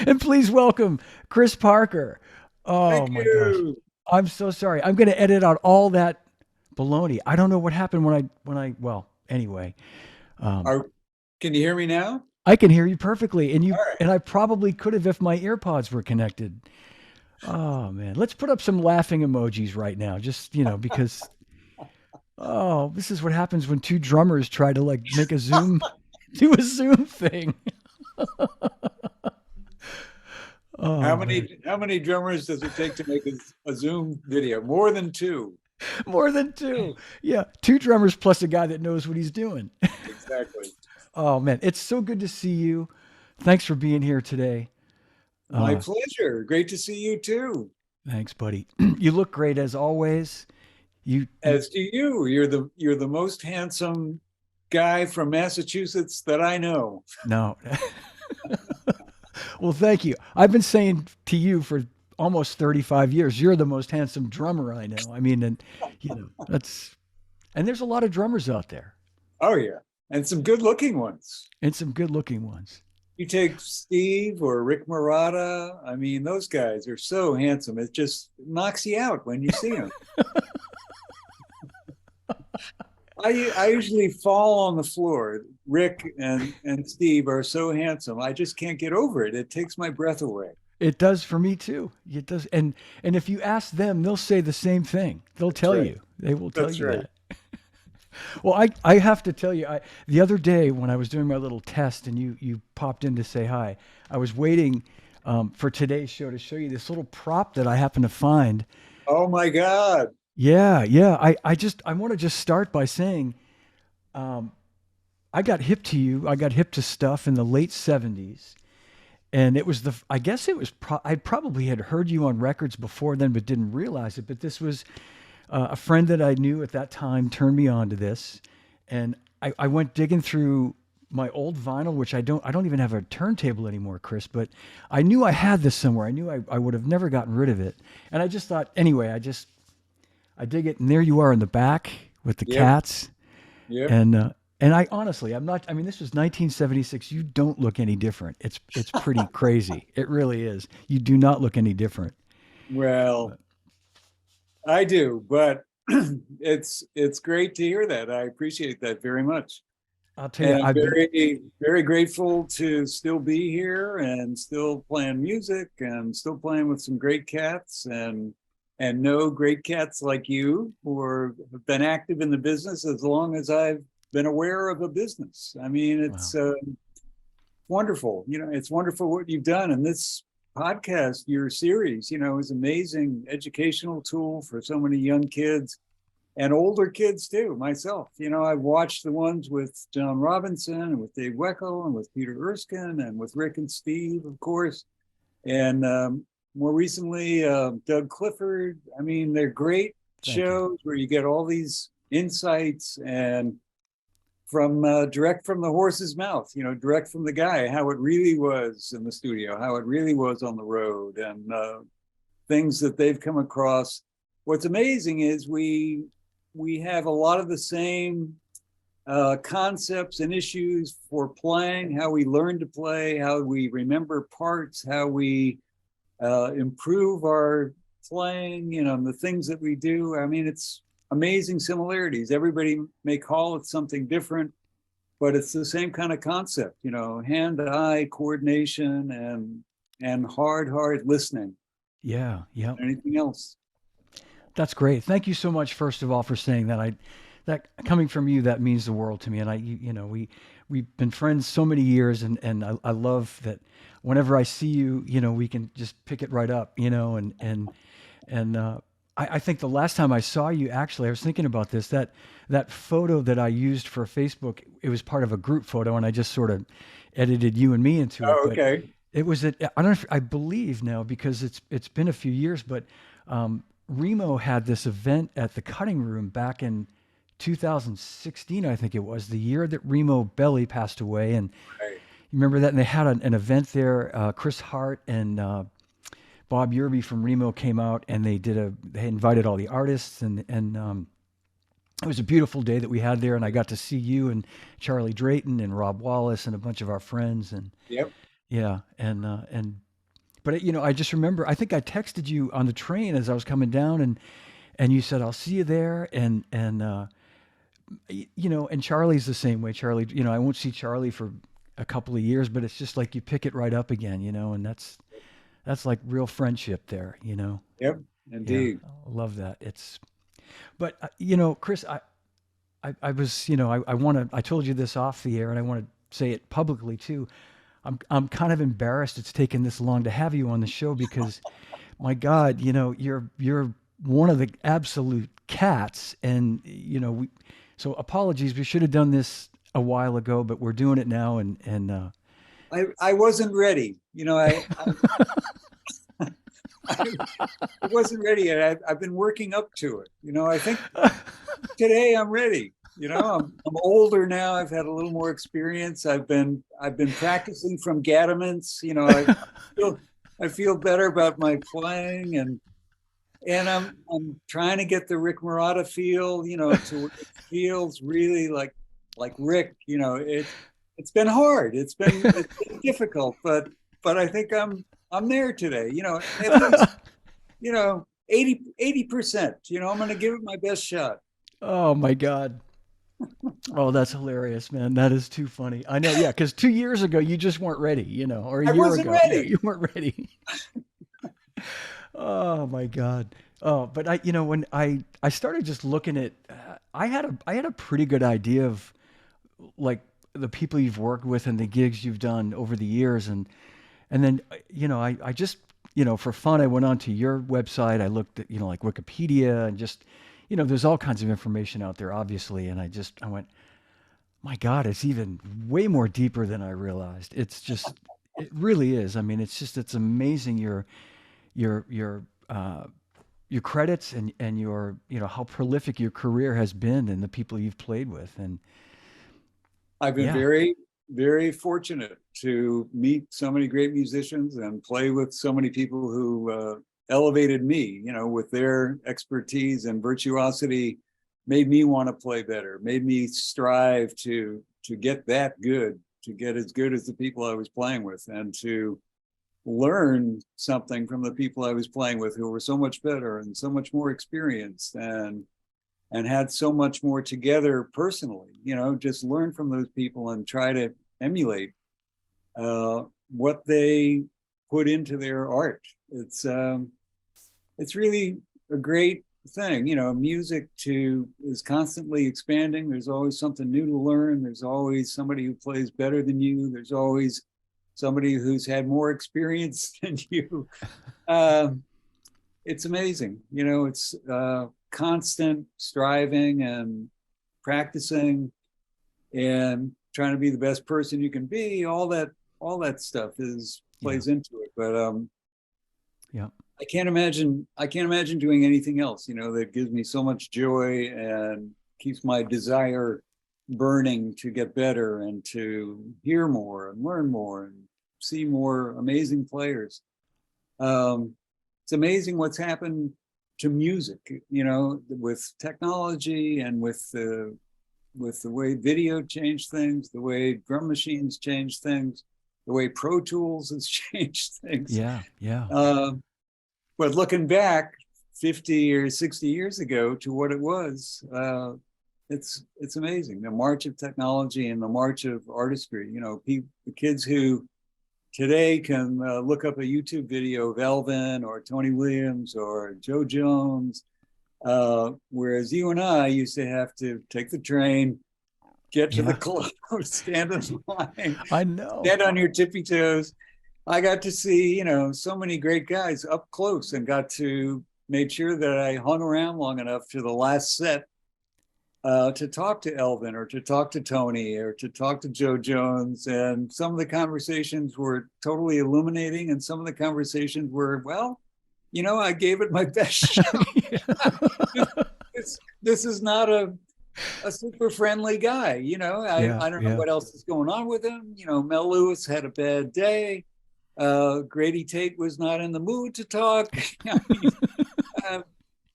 And please welcome Chris Parker. Oh Thank my gosh. you. I'm so sorry. I'm going to edit out all that baloney. I don't know what happened well, anyway, um, Are, can you hear me now? I can hear you perfectly. All right. And I probably could have if my earpods were connected. Oh man. Let's put up some laughing emojis right now. Just, because, oh, this is what happens when two drummers try to like make a Zoom, do a Zoom thing. How Oh man. many how many drummers does it take to make a Zoom video? More than two. More than two. Yeah, two drummers plus a guy that knows what he's doing. Exactly. Oh man, it's so good to see you. Thanks for being here today. My Uh, pleasure. Great to see you too. thanks, buddy. You look great as always. You As do you. You're the most handsome guy from Massachusetts that I know. no. Well, thank you. I've been saying to you for almost 35 years, you're the most handsome drummer I know. I mean, and that's and there's a lot of drummers out there Oh yeah. And some good looking ones. and some good-looking ones. You take Steve or Rick Murata. I mean, those guys are so handsome. It just knocks you out when you see them. I usually fall on the floor. Rick and Steve are so handsome. I just can't get over it. It takes my breath away. It does for me too. It does. And if you ask them, they'll say the same thing. They'll That's tell right. you. They will tell That's you right. that. Well, I have to tell you, the other day when I was doing my little test and you popped in to say hi, I was waiting for today's show to show you this little prop that I happened to find. Oh my God. Yeah, yeah. I want to just start by saying um, I got hip to you. I got hip to stuff in the late '70s, and it was I guess it was I probably had heard you on records before then, but didn't realize it. But this was a friend that I knew at that time turned me on to this, and I went digging through my old vinyl, which I don't even have a turntable anymore, Chris. But I knew I had this somewhere. I knew I would have never gotten rid of it, and I just thought anyway. I dig it, and there you are in the back with the Yep. cats, Yep. and and I honestly, I'm not. I mean, this was 1976. You don't look any different. It's pretty crazy. It really is. You do not look any different. Well, I do, but it's great to hear that. I appreciate that very much. I'll tell you, And I'm I've been. very grateful to still be here and still playing music and still playing with some great cats and know great cats like you who have been active in the business as long as I've been aware of a business. I mean, it's Wow. wonderful. It's wonderful what you've done. And this podcast, your series, is amazing educational tool for so many young kids and older kids too. Myself, I've watched the ones with John Robinson and with Dave Weckl and with Peter Erskine and with Rick and Steve, of course, and more recently Doug Clifford. I mean, they're great Thank you. shows where you get all these insights and from direct from the horse's mouth, direct from the guy, how it really was in the studio, how it really was on the road, and things that they've come across. What's amazing is we have a lot of the same concepts and issues for playing, how we learn to play, how we remember parts, how we improve our playing, the things that we do. I mean, it's amazing similarities. Everybody may call it something different, but it's the same kind of concept, hand-eye coordination and hard listening. Yeah, yeah. Anything else? That's great. Thank you so much, first of all, for saying that. That coming from you, that means the world to me. And we've been friends so many years, and I love that. Whenever I see you, we can just pick it right up, and I think the last time I saw you, actually, I was thinking about this. That photo that I used for Facebook, it was part of a group photo, and I just sort of edited you and me into it. Oh, But okay. it was at, I don't know if, I believe now because it's been a few years, but Remo had this event at the Cutting Room back in 2016, I think it was the year that Remo Belly passed away, and Right. you remember that? And they had an event there. Chris Hart and Bob Yerby from Remo came out, and they invited all the artists, and it was a beautiful day that we had there, and I got to see you and Charlie Drayton and Rob Wallace and a bunch of our friends, and Yep. Yeah. But you know, I just remember, I think I texted you on the train as I was coming down, and you said, I'll see you there. You know, and Charlie's the same way. Charlie, you know, I won't see Charlie for a couple of years, but it's just like you pick it right up again, you know, and that's like real friendship there, you know. Yep, Yeah, indeed. I love that. But you know, Chris, I was, you know, I want to, I told you this off the air, and I want to say it publicly too. I'm kind of embarrassed it's taken this long to have you on the show because, my God, you know, you're one of the absolute cats, and you know, so apologies. We should have done this a while ago, but we're doing it now, I wasn't ready. You know, I wasn't ready yet. I've been working up to it. You know, I think today I'm ready. You know, I'm older now. I've had a little more experience. I've been practicing from Gaddaments. You know, feel I feel better about my playing, and I'm trying to get the Rick Marotta feel. You know, to where it feels really like Rick. You know, it's been hard. It's been difficult, but I think I'm there today. You know, at least, you know, 80%. You know, I'm going to give it my best shot. oh my God. Oh, that's hilarious, man. That is too funny. I know, yeah, because 2 years ago you just weren't ready, you know, or a I year wasn't ago, yeah, ready. you weren't ready. Oh my God. Oh, but you know, when I started just looking at, I had a pretty good idea of like the people you've worked with and the gigs you've done over the years, and then you know, I just, you know, for fun, I went onto your website. I looked at, you know, like Wikipedia, and just, you know, there's all kinds of information out there, obviously, and I went, my God, it's even way more deeper than I realized. It's just, it really is. I mean, it's just, it's amazing your your uh, your credits and your, you know, how prolific your career has been and the people you've played with, and I've been yeah, very fortunate to meet so many great musicians and play with so many people who elevated me, you know, with their expertise and virtuosity, made me want to play better, made me strive to get that good, to get as good as the people I was playing with, and to learn something from the people I was playing with who were so much better and so much more experienced and had so much more together personally. You know, just learn from those people and try to emulate uh, what they put into their art. It's really a great thing. You know, music to is constantly expanding. There's always something new to learn. There's always somebody who plays better than you. There's always somebody who's had more experience than you. Uh, it's amazing. You know, it's constant striving and practicing and trying to be the best person you can be. All that stuff is yeah, plays into it. But yeah, I can't imagine doing anything else. You know, that gives me so much joy and keeps my desire burning to get better and to hear more and learn more and see more amazing players. Um, it's amazing what's happened to music, you know, with technology and with the way video changed things, the way drum machines changed things, the way Pro Tools has changed things. yeah, yeah, Uh, but looking back 50 or 60 years ago to what it was, it's amazing. The march of technology and the march of artistry. You know, the kids who today can look up a YouTube video of Elvin or Tony Williams or Joe Jones, whereas you and I used to have to take the train, get to the yeah. club, stand in line, I know. stand on your tippy toes. I got to see, you know, so many great guys up close and got to made sure that I hung around long enough to the last set to talk to Elvin or to talk to Tony or to talk to Joe Jones. And some of the conversations were totally illuminating, and some of the conversations were, well, you know, I gave it my best shot. this is not a super friendly guy. You know, Yeah, I don't know yeah, what else is going on with him. You know, Mel Lewis had a bad day. Grady Tate was not in the mood to talk. uh,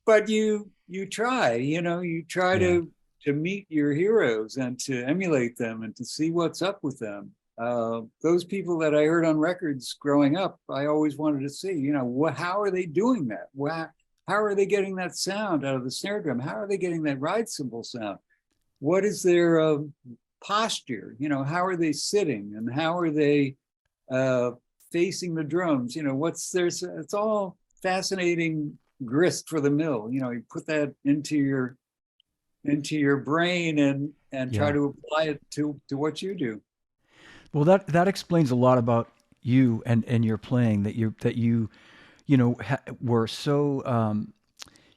but you try, you know, you try yeah, to meet your heroes and to emulate them and to see what's up with them. those people that I heard on records growing up, I always wanted to see, you know, how are they doing that? How are they getting that sound out of the snare drum? How are they getting that ride cymbal sound? What is their posture? You know, how are they sitting and how are they uh, facing the drums? You know, what's their, it's all fascinating grist for the mill. You know, you put that into your brain and try Yeah. to apply it to what you do. Well, that explains a lot about you and your playing, that you were so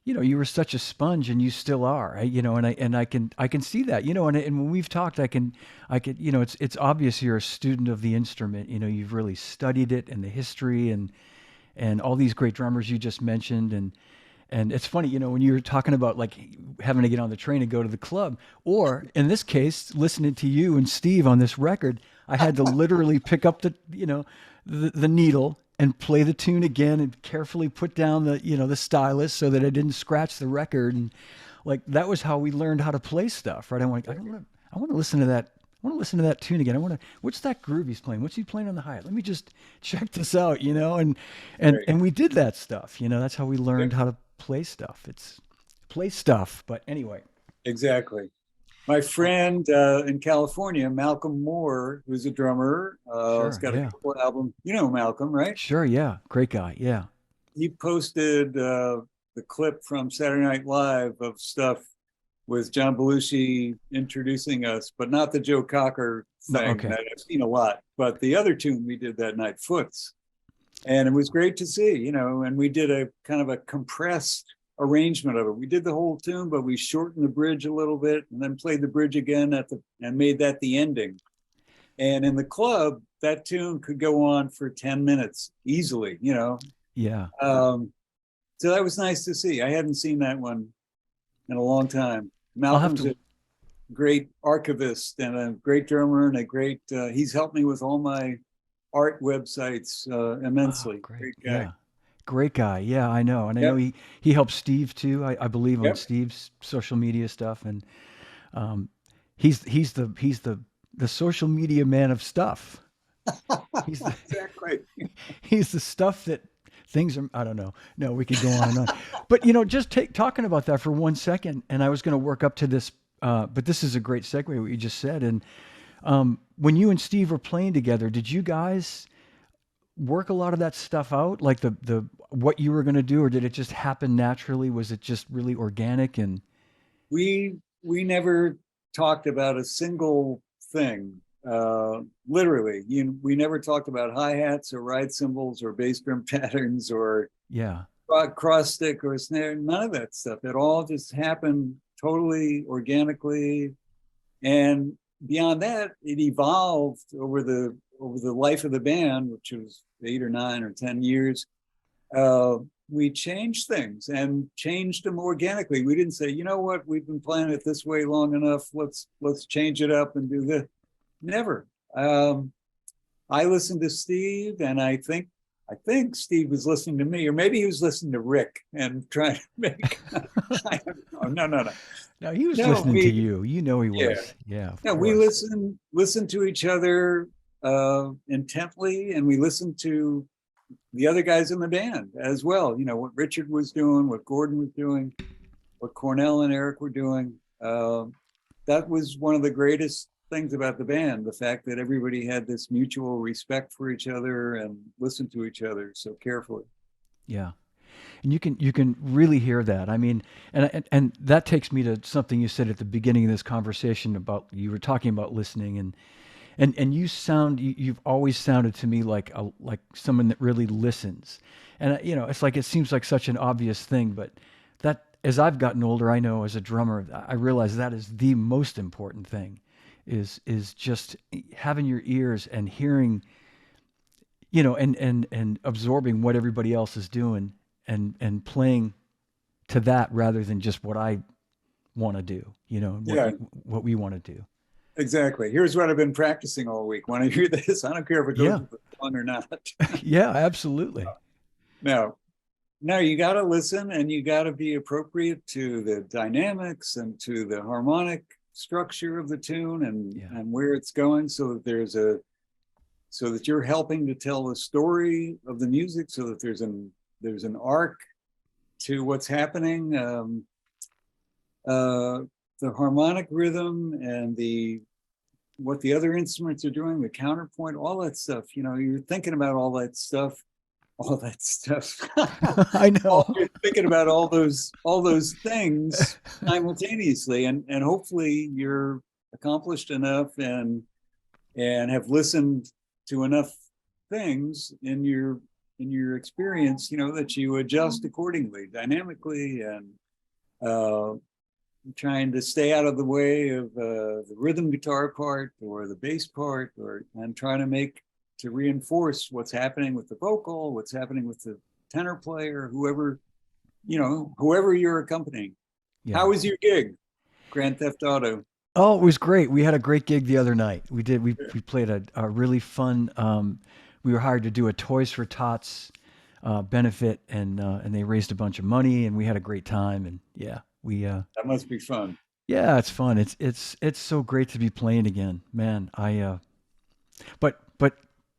you were such a sponge, and you still are, and I can see that, and when we've talked, I could, it's obvious you're a student of the instrument. You've really studied it and the history and all these great drummers you just mentioned. And it's funny, when you're talking about like having to get on the train and go to the club, or in this case, listening to you and Steve on this record, I had to literally pick up the needle and play the tune again and carefully put down the stylus so that I didn't scratch the record. And like, that was how we learned how to play stuff, right? I want to listen to that. I want to listen to that tune again. What's that groove he's playing? What's he playing on the hi-hat? Let me just check this out, and Right. and we did that stuff. That's how we Yep. learned how to play stuff. It's play stuff. But anyway, Exactly. My friend in California, Malcolm Moore, who's a drummer, has sure, got a yeah, couple of albums. You know Malcolm, right? sure, yeah, great guy, yeah, He posted the clip from Saturday Night Live of stuff with John Belushi introducing us, but not the Joe Cocker no, thing okay, that I've seen a lot, but the other tune we did that night, Foots. And it was great to see, and we did a kind of a compressed arrangement of it. We did the whole tune, but we shortened the bridge a little bit and then played the bridge again and made that the ending. And in the club, that tune could go on for 10 minutes easily. yeah. Um, so that was nice to see. I hadn't seen that one in a long time. I'll have Malcolm's a to. great archivist and a great drummer and he's helped me with all my art websites Oh, immensely. great, Great guy. yeah, great guy, yeah. I know, and I know Yep. he helps Steve too. I believe on Yep. Steve's social media stuff, and um, he's the social media man of stuff. He's the Exactly. he's the stuff that things are. I don't know. No, we could go on and on. But just talking about that for 1 second, and I was going to work up to this, but this is a great segue what you just said. And when you and Steve were playing together, did you guys work a lot of that stuff out, like the what you were going to do, or did it just happen naturally? Was it just really organic? And We never talked about a single thing. Literally, we never talked about hi-hats or ride cymbals or bass drum patterns or yeah, cross stick or snare, none of that stuff. It all just happened totally organically. And beyond that, it evolved over the life of the band, which was 8 or 9 or 10 years. Uh, we changed things and changed them organically. We didn't say, you know what, we've been playing it this way long enough. Let's change it up and do this. Never. I listened to Steve, and I think Steve was listening to me, or maybe he was listening to Rick and trying to make. I don't know. No, no, no, no, he was no. listening to you. He Yeah, was. Yeah, of no. We course. listened to each other intently, and we listened to the other guys in the band as well. What Richard was doing, what Gordon was doing, what Cornell and Eric were doing. That was one of the greatest things about the band, the fact that everybody had this mutual respect for each other and listened to each other so carefully. Yeah. And you can really hear that. I mean, and that takes me to something you said at the beginning of this conversation about, you were talking about listening, and you've always sounded to me like someone that really listens. And it's like, it seems like such an obvious thing, but that, as I've gotten older, I know as a drummer, I realize that is the most important thing, is just having your ears and hearing, and absorbing what everybody else is doing, and playing to that rather than just what I want to do, and Yeah, what we want to do. exactly. Here's what I've been practicing all week. Want to hear this? I don't care if it goes Yeah. with the song or not. Yeah, absolutely. No, no, you got to listen and you got to be appropriate to the dynamics and to the harmonic structure of the tune and Yeah. and where it's going, so that there's so that you're helping to tell the story of the music, so that there's an arc to what's happening. The harmonic rhythm and the what the other instruments are doing, the counterpoint, all that stuff. You're thinking about all that stuff. I know. You're thinking about all those things simultaneously, and hopefully you're accomplished enough and have listened to enough things in your experience, that you adjust accordingly, dynamically, and uh, trying to stay out of the way of the rhythm guitar part or the bass part, and trying to reinforce what's happening with the vocal, what's happening with the tenor player, whoever you're accompanying. Yeah. How was your gig, Grand Theft Auto? Oh, it was great. We had a great gig the other night. We played a really fun. We were hired to do a Toys for Tots benefit, and they raised a bunch of money, and we had a great time. And yeah, That must be fun. yeah, it's fun. It's so great to be playing again, man. But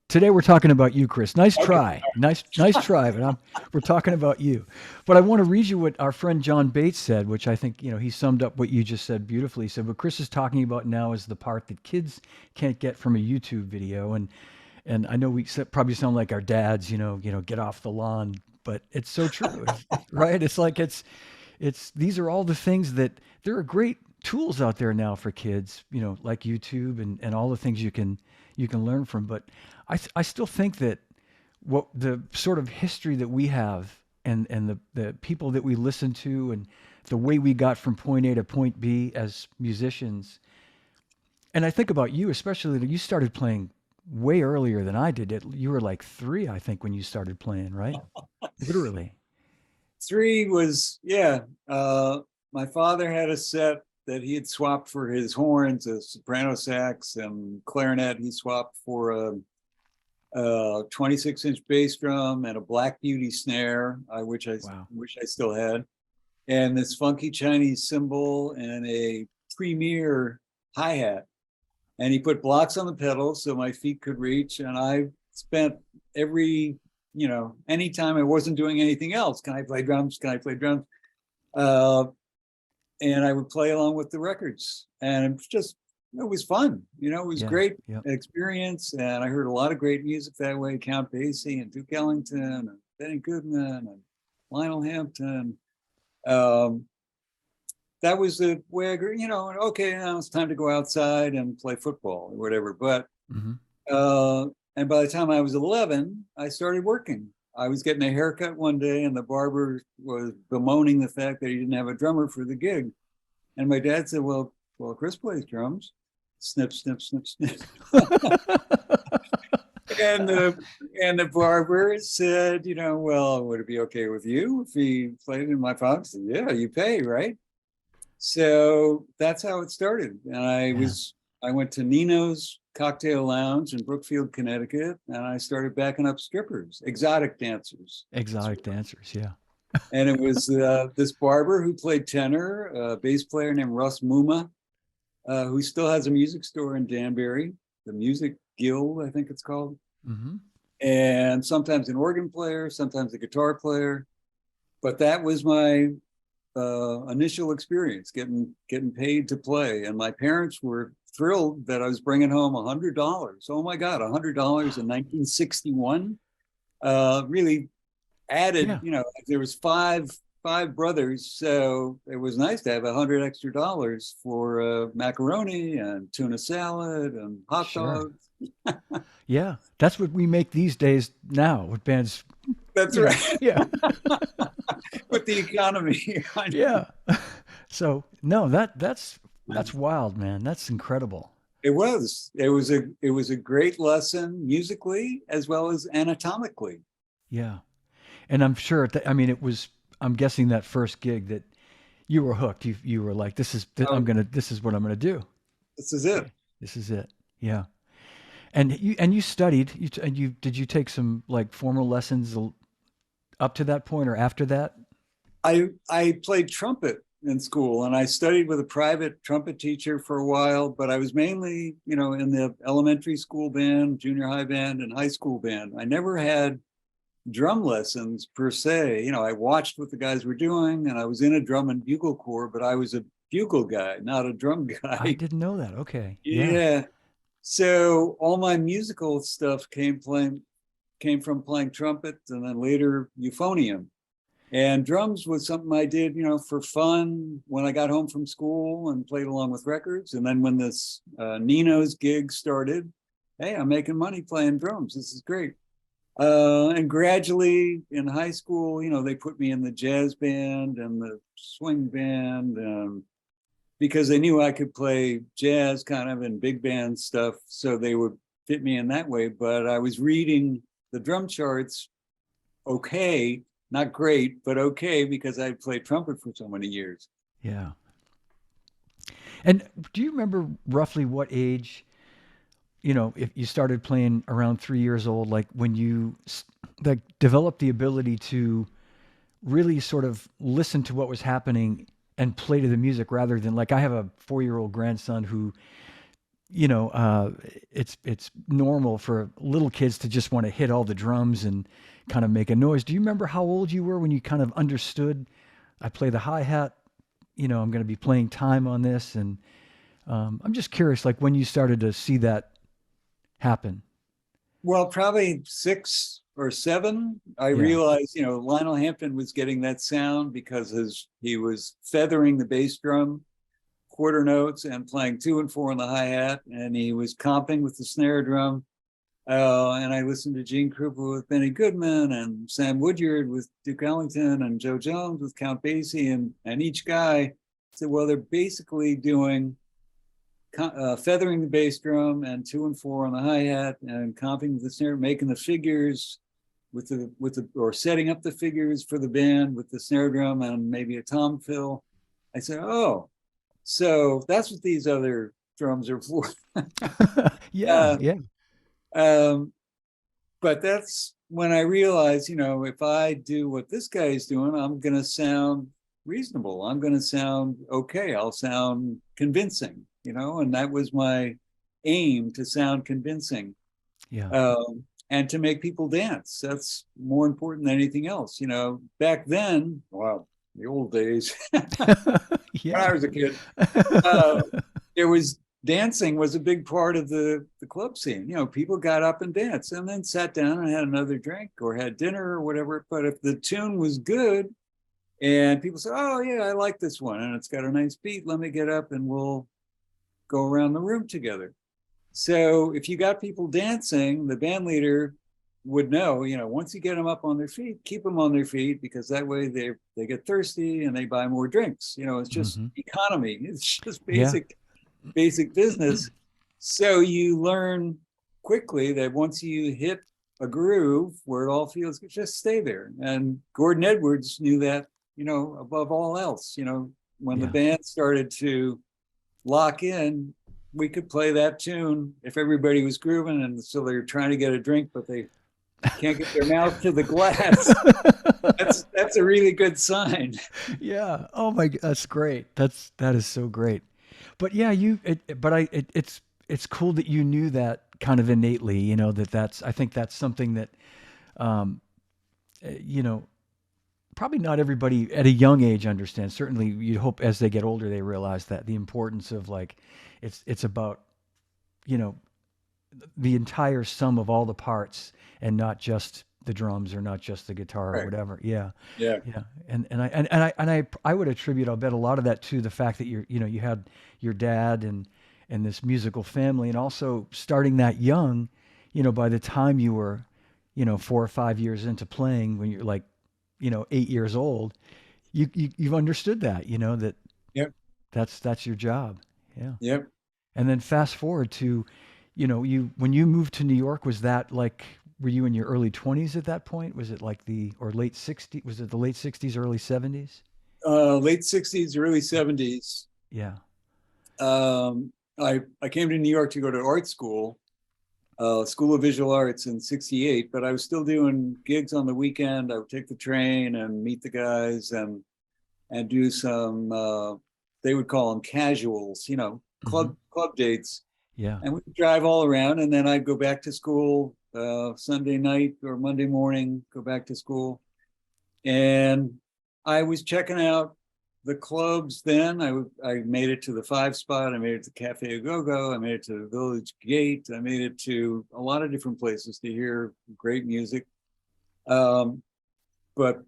today we're talking about you, Chris. Nice Okay. try, nice try. But we're talking about you. But I want to read you what our friend John Bates said, which I think he summed up what you just said beautifully. He said, "What Chris is talking about now is the part that kids can't get from a YouTube video." And I know probably sound like our dads, get off the lawn, but it's so true, right? It's like these are all the things that there are great tools out there now for kids, like YouTube and all the things you can learn from. But I still think that what the sort of history that we have and the people that we listen to and the way we got from point A to point B as musicians. And I think about you, especially that you started playing way earlier than I did. You were like 3, I think, when you started playing, right? Literally. Three was, yeah. My father had a set that he had swapped for his horns, a soprano sax and clarinet. He swapped for a 26-inch bass drum and a Black Beauty snare, which I Wow. wish I still had, and this funky Chinese cymbal and a Premier hi-hat. And he put blocks on the pedals so my feet could reach. And I spent anytime I wasn't doing anything else, can I play drums? Can I play drums? Uh, and I would play along with the records. And it was fun. It was Yeah. great Yeah. experience. And I heard a lot of great music that way. Count Basie and Duke Ellington and Benny Goodman and Lionel Hampton. Um, that was the way I grew, okay, now it's time to go outside and play football or whatever. But, Hmm. uh, and by the time I was 11, I started working. I was getting a haircut one day and the barber was bemoaning the fact that he didn't have a drummer for the gig. And my dad said, well, Chris plays drums. Snip, snip, snip, snip. And the barber said, well, would it be okay with you if he played in my father said, yeah, you pay, right? So that's how it started. And Yeah. I went to Nino's Cocktail Lounge in Brookfield, Connecticut, and I started backing up strippers, exotic dancers. Exotic dancers. Yeah. And it was this barber who played tenor, a bass player named Russ Muma, who still has a music store in Danbury, the Music Guild, I think it's called. Hmm. And sometimes an organ player, sometimes a guitar player. But that was my initial experience, getting paid to play. And my parents were thrilled that I was bringing home $100. Oh my God, $100 in 1961. Really added, Yeah. there was five brothers, so it was nice to have $100 extra for macaroni and tuna salad and hot Sure. dogs. Yeah. That's what we make these days now with bands. That's right. Yeah. With the economy. Yeah. So no, that's wild, man. That's incredible. It was a great lesson musically as well as anatomically. Yeah. And I'm sure I mean I'm guessing that first gig that you were hooked. You were like, this is what I'm gonna do. This is it. This is it. Yeah. And you studied. Did you take some like formal lessons up to that point or after that? I played trumpet in school, and I studied with a private trumpet teacher for a while, but I was mainly, in the elementary school band, junior high band, and high school band. I never had drum lessons per se. I watched what the guys were doing, and I was in a drum and bugle corps, but I was a bugle guy, not a drum I guy. didn't know that. Okay. Yeah. Yeah. So all my musical stuff came from playing trumpet and then later euphonium. And drums was something I did, for fun when I got home from school and played along with records. And then when this Nino's gig started, hey, I'm making money playing drums. This is great. And gradually in high school, they put me in the jazz band and the swing band because they knew I could play jazz kind of and big band stuff. So they would fit me in that way. But I was reading the drum charts okay, not great, but okay, because I played trumpet for so many years. Yeah. And do you remember roughly what age, if you started playing around 3 years old, like when you like developed the ability to really sort of listen to what was happening and play to the music rather than like I have a 4-year-old grandson who, it's normal for little kids to just want to hit all the drums and kind of make a noise. Do you remember how old you were when you kind of understood I play the hi-hat, I'm going to be playing time on this? And I'm just curious, like when you started to see that happen. Well, probably 6 or 7, I Yeah. realized, Lionel Hampton was getting that sound because he was feathering the bass drum quarter notes and playing 2 and 4 on the hi-hat, and he was comping with the snare drum. And I listened to Gene Krupa with Benny Goodman and Sam Woodyard with Duke Ellington and Joe Jones with Count Basie, and each guy said, well, they're basically doing feathering the bass drum and 2 and 4 on the hi-hat and comping with the snare, making the figures or setting up the figures for the band with the snare drum and maybe a tom fill. I said, oh, so that's what these other drums are for. Yeah. uh, Yeah. um, but that's when I realized, if I do what this guy is doing, I'm going to sound reasonable. I'm going to sound okay. I'll sound convincing, and that was my aim, to sound convincing. Yeah. And to make people dance. That's more important than anything else. Back then, wow, the old days, when I Yeah. was a kid, there was dancing was a big part of the club scene. People got up and danced and then sat down and had another drink or had dinner or whatever. But if the tune was good and people said, oh yeah, I like this one and it's got a nice beat, let me get up and we'll go around the room together. So if you got people dancing, the band leader would know, once you get them up on their feet, keep them on their feet, because that way they get thirsty and they buy more drinks. It's just economy. It's just Yeah. basic business. So you learn quickly that once you hit a groove where it all feels good, just stay there. And Gordon Edwards knew that, above all else. When the Yeah. band started to lock in, we could play that tune if everybody was grooving, and so they're trying to get a drink, but they can't get their mouth to the glass. That's a really good sign. Yeah. Oh my, that's great. That is so great. But yeah, it's cool that you knew that kind of innately, I think that's something that, um, you know, probably not everybody at a young age understands. Certainly you'd hope as they get older, they realize that the importance of like, it's about, you know, the entire sum of all the parts and not just the drums or not just the guitar or Right. whatever. Yeah. Yeah. Yeah. And I would attribute, I'll bet a lot of that to the fact that you had your dad and this musical family, and also starting that young, by the time you were, 4 or 5 years into playing, when you're like, 8 years old, you've understood that, that Yep. that's your job. Yeah. Yep. And then fast forward to, when you moved to New York, was that like, were you in your early 20s at that point? Was it like or late 60s? Was it the late 60s, early 70s? Late 60s, early 70s. Yeah. I came to New York to go to art school, School of Visual Arts in 68, but I was still doing gigs on the weekend. I would take the train and meet the guys. And and do some, they would call them casuals, Hmm. club dates. Yeah. And we'd drive all around, and then I'd go back to school Sunday night or Monday morning, go back to school. And I was checking out the clubs then. I made it to the Five Spot. I made it to Cafe A Go Go. I made it to the Village Gate. I made it to a lot of different places to hear great music. Um, but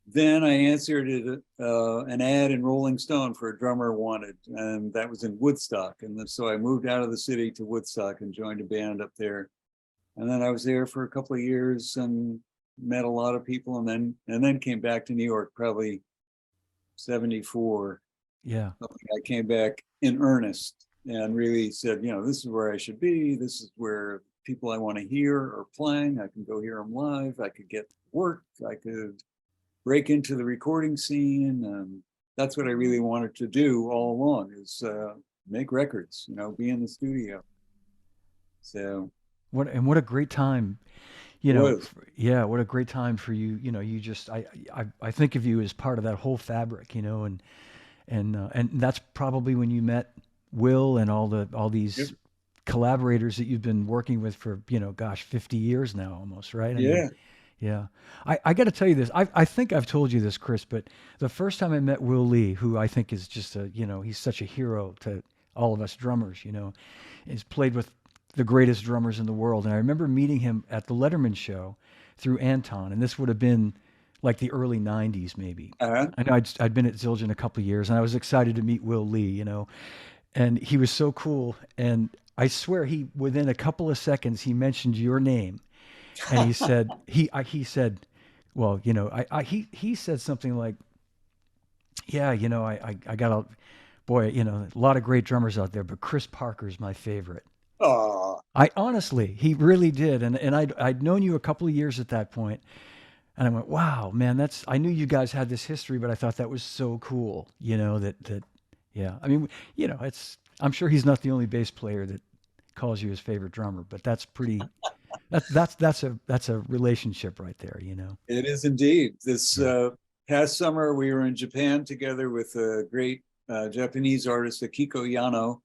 then I answered an ad in Rolling Stone for a drummer wanted, and that was in Woodstock. And so I moved out of the city to Woodstock and joined a band up there. And then I was there for a couple of years and met a lot of people, and then came back to New York, probably 74. Yeah. I came back in earnest and really said, this is where I should be. This is where people I want to hear are playing. I can go hear them live. I could get work. I could break into the recording scene. And that's what I really wanted to do all along, is make records, be in the studio. So What a great time, was. yeah, what a great time for you. You just, I think of you as part of that whole fabric, and that's probably when you met Will and all Yep. these collaborators that you've been working with for, gosh, 50 years now almost, right? I mean, Yeah. yeah. I got to tell you this. I think I've told you this, Chris, but the first time I met Will Lee, who I think is just he's such a hero to all of us drummers, he's played with the greatest drummers in the world. And I remember meeting him at the Letterman show through Anton, and this would have been like the early 90s, maybe. Uh-huh. I know I'd been at Zildjian a couple of years, and I was excited to meet Will Lee, and he was so cool. And I swear, within a couple of seconds, he mentioned your name, and he said he said, well, he said something like, yeah, I got a boy, a lot of great drummers out there, but Chris Parker's my favorite. Oh, I honestly, he really did, and I'd known you a couple of years at that point, and I went, wow, man, I knew you guys had this history, but I thought that was so cool, that yeah, I mean, I'm sure he's not the only bass player that calls you his favorite drummer, but that's a relationship right there. it is indeed. This Yeah. past summer, we were in Japan together with a great Japanese artist, Akiko Yano,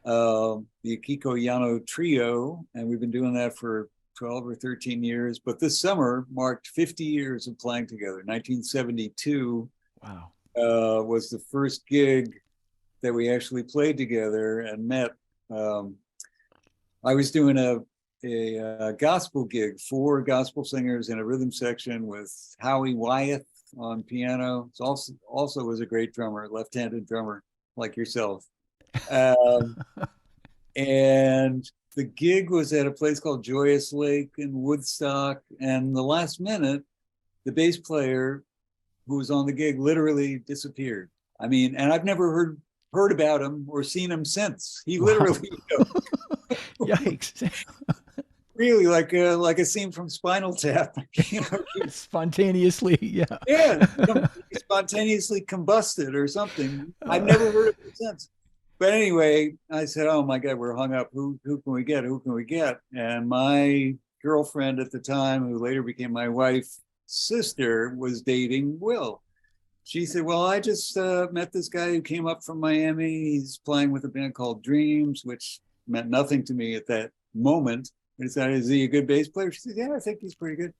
the Akiko Yano Trio, and we've been doing that for 12 or 13 years. But this summer marked 50 years of playing together. 1972 Wow. was the first gig that we actually played together and met. Um, I was doing a gospel gig, 4 gospel singers in a rhythm section with Howie Wyeth on piano. It's also was a great drummer, left-handed drummer like yourself. Um, and the gig was at a place called Joyous Lake in Woodstock. And the last minute, the bass player who was on the gig literally disappeared. I mean, and I've never heard about him or seen him since. He Wow. literally, Yikes. really like a scene from Spinal Tap. you know, Spontaneously, yeah. yeah, spontaneously combusted or something. I've never heard of it since. But anyway, I said, "Oh my God, we're hung up. Who can we get? Who can we get?" And my girlfriend at the time, who later became my wife's sister, was dating Will. She said, "Well, I just met this guy who came up from Miami. He's playing with a band called Dreams," which meant nothing to me at that moment. I said, "Is he a good bass player?" She said, "Yeah, I think he's pretty good."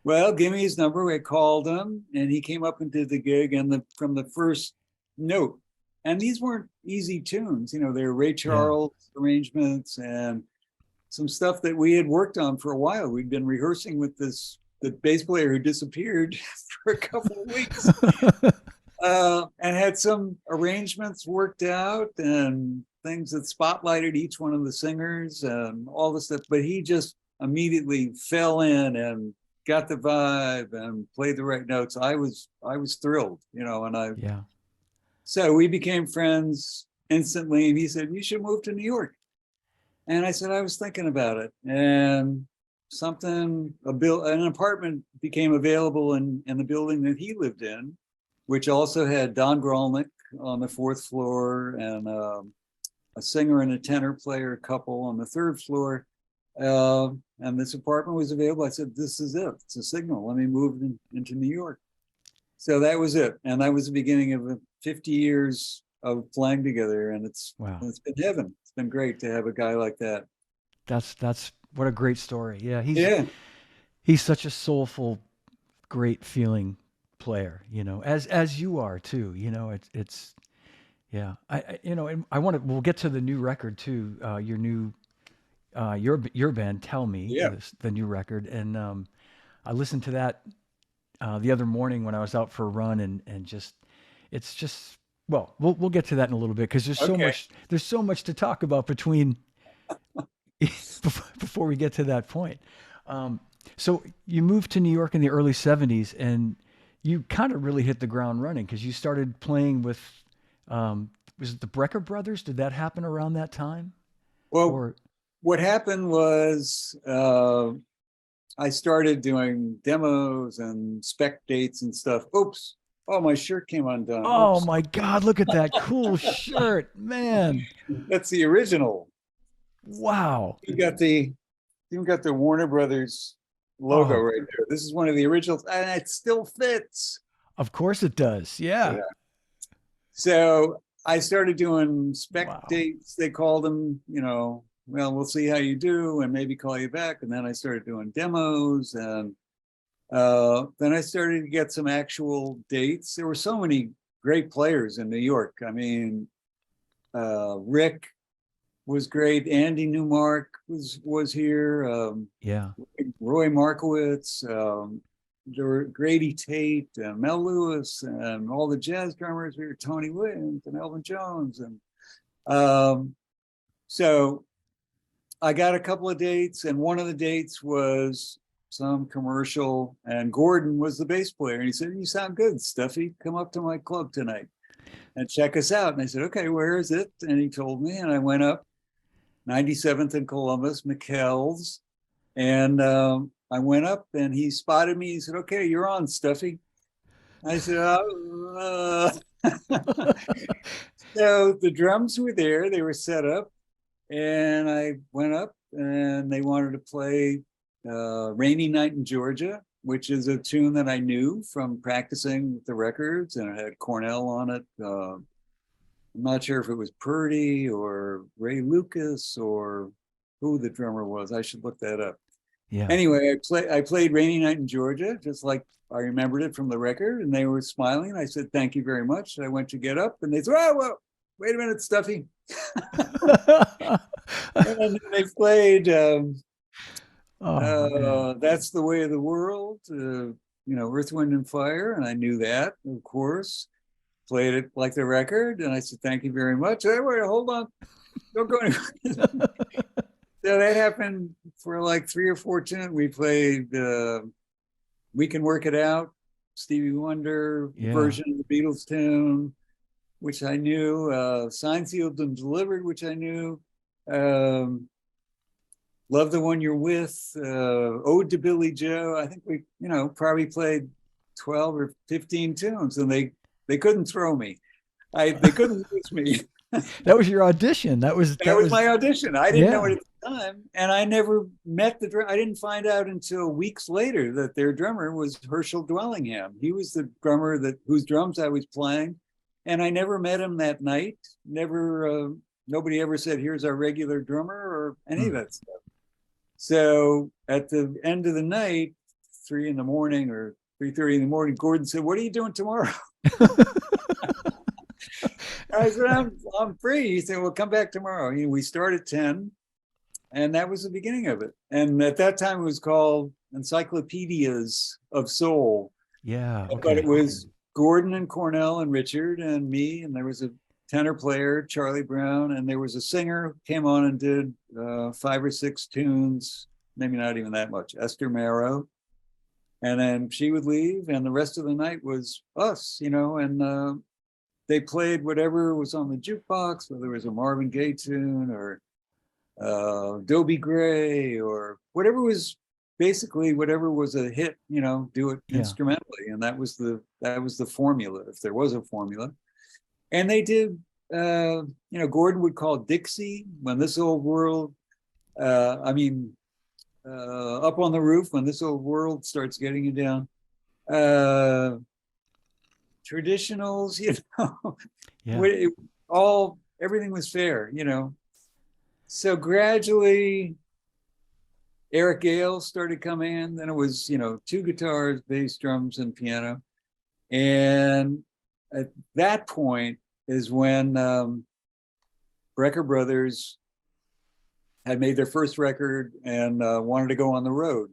Well, give me his number. I called him, and he came up and did the gig. And from the first note, and these weren't easy tunes. They were Ray Yeah. Charles arrangements and some stuff that we had worked on for a while. We'd been rehearsing with the bass player who disappeared for a couple of weeks, and had some arrangements worked out and things that spotlighted each one of the singers and all this stuff. But he just immediately fell in and got the vibe and played the right notes. I was thrilled, and Yeah. so we became friends instantly. And he said, "You should move to New York." And I said, "I was thinking about it." And an apartment became available in the building that he lived in, which also had Don Grolnick on the 4th floor and a singer and a tenor player couple on the 3rd floor. And this apartment was available. I said, "This is it. It's a signal. Let me move into New York." So that was it. And that was the beginning of 50 years of playing together. And Wow. it's been heaven. It's been great to have a guy like that. That's what a great story. Yeah, Yeah. he's such a soulful, great feeling player, as you are too. It's yeah. And I want to. We'll get to the new record too. Your new, your band. Tell me Yeah. the new record, and I listened to that the other morning when I was out for a run, and just it's just well, we'll get to that in a little bit because Okay. there's so much to talk about between before we get to that point. Um, so you moved to New York in the early '70s, and you kind of really hit the ground running because you started playing with was it the Brecker Brothers? Did that happen around that time? Well, Or what happened was I started doing demos and spec dates and stuff. Oops. Oh, my shirt came undone. oh Oops. my God, look at that cool shirt, man! That's the original. Wow. You got the you got the Warner Brothers logo Oh, right there. This is one of the originals, and it still fits. of course it does. Yeah. Yeah. So I started doing spec Wow. dates. They called them, well, we'll see how you do and maybe call you back. And then I started doing demos, and then I started to get some actual dates. There were so many great players in New York. I mean, Rick was great. Andy Newmark was here. Yeah. Roy Markowitz, there were Grady Tate, and Mel Lewis, and all the jazz drummers. We were Tony Williams and Elvin Jones, and um, so I got a couple of dates, and one of the dates was some commercial, and Gordon was the bass player, and he said, "You sound good, Stuffy. Come up to my club tonight and check us out." And I said, "Okay, where is it?" And he told me, and I went up, 97th in Columbus, McKell's. And I went up and he spotted me. He said, "Okay, you're on, Stuffy." I said, So the drums were there, they were set up, and I went up and they wanted to play Rainy Night in Georgia, which is a tune that I knew from practicing with the records, and it had Cornell on it. I'm not sure if it was Purdy or Ray Lucas or who the drummer was. I should look that up. Yeah. Anyway, I played Rainy Night in Georgia, just like I remembered it from the record, and they were smiling. I said, "Thank you very much." I went to get up, and they said, "Oh, well, wait a minute, Stuffy." And then they played Oh man. That's the Way of the World, Earth, Wind, and Fire, and I knew that, of course. Played it like the record, and I said, "Thank you very much." Hey, wait, hold on, don't go anywhere. So that happened for like 3 or 4 tunes. We played "We Can Work It Out," Stevie Wonder Yeah. version of the Beatles tune, which I knew. "Signed, Sealed, and Delivered," which I knew. Um, "Love the One You're With," "Ode to Billy Joe." I think we, probably played 12 or 15 tunes, and they couldn't throw me. They couldn't lose me. That was your audition. That was That was my audition. I didn't know yeah. it at the time, and I never met the drummer. I didn't find out until weeks later that their drummer was Herschel Dwellingham. He was the drummer whose drums I was playing, and I never met him that night. Never, nobody ever said, "Here's our regular drummer," or any of Mm. that stuff. So at the end of the night, 3 in the morning or 3:30 in the morning, Gordon said, "What are you doing tomorrow?" I said, I'm free." He said, "Well, come back tomorrow." We start at 10, and that was the beginning of it. And at that time, it was called Encyclopedias of Soul, Yeah. but it Okay. was Gordon and Cornell and Richard and me, and there was a tenor player, Charlie Brown, and there was a singer who came on and did 5 or 6 tunes, maybe not even that much, Esther Marrow. And then she would leave, and the rest of the night was us, and they played whatever was on the jukebox, whether it was a Marvin Gaye tune or Dobie Gray or whatever was basically whatever was a hit, do it Yeah. instrumentally, and that was the formula, if there was a formula. And they did, Gordon would call Dixie, When This Old World, I mean, Up on the Roof, When This Old World Starts Getting You Down. traditionals, you know, Yeah. all everything was fair, you know. So gradually, Eric Gale started coming in. Then it was, you know, two guitars, bass, drums, and piano. And at that point is when Brecker Brothers had made their first record and wanted to go on the road.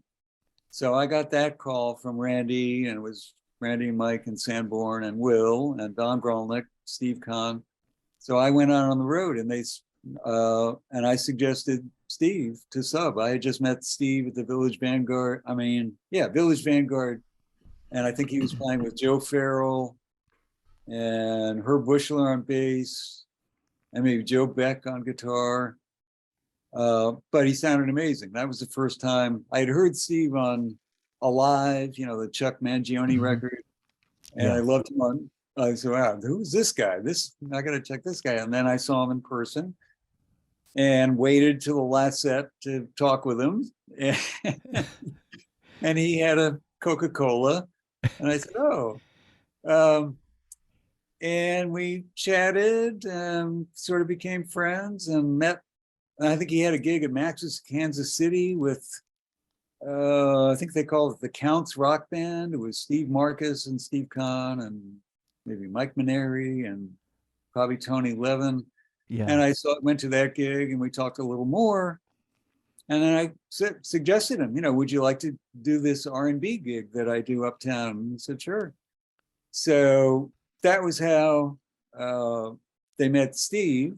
So I got that call from Randy, and it was Randy, Mike, and Sanborn, and Will, and Don Grolnick, Steve Kahn. So I went out on the road, and and I suggested Steve to sub. I had just met Steve at the Village Vanguard. I mean, yeah, Village Vanguard, and I think he was playing with Joe Farrell and Herb Bushler on bass, and maybe Joe Beck on guitar. But he sounded amazing. That was the first time I had heard Steve on Alive, you know, the Chuck Mangione record, and I Yeah. loved him on. I said, "Wow, who's this guy? I got to check this guy." And then I saw him in person, and waited till the last set to talk with him, and he had a Coca-Cola, and I said, "Oh." Um, and we chatted and sort of became friends and met. I think he had a gig at Max's Kansas City with, I think they called it the Counts Rock Band. It was Steve Marcus and Steve Kahn and maybe Mike Maneri and probably Tony Levin. Yeah. And I went to that gig and we talked a little more. And then I suggested him, you know, would you like to do this R&B gig that I do uptown? And he said, sure. So that was how they met Steve.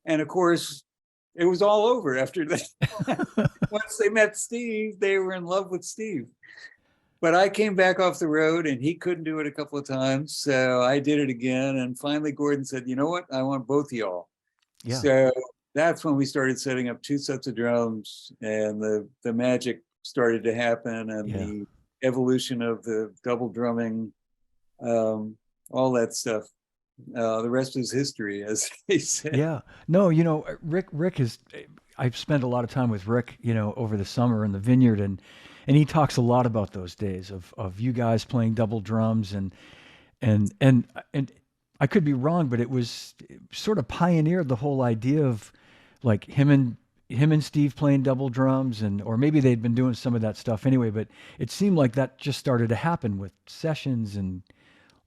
And of course, it was all over after that. Once they met Steve, they were in love with Steve. But I came back off the road and he couldn't do it a couple of times. So I did it again. And finally, Gordon said, you know what? I want both of y'all. Yeah. So that's when we started setting up two sets of drums and the magic started to happen and the evolution of the double drumming, all that stuff. The rest is history, as they say. Yeah. No, you know, Rick is, I've spent a lot of time with Rick, you know, over the summer in the vineyard, and he talks a lot about those days of you guys playing double drums and I could be wrong, but it was sort of pioneered the whole idea of like him and Steve playing double drums, and or maybe they'd been doing some of that stuff anyway, but it seemed like that just started to happen with sessions and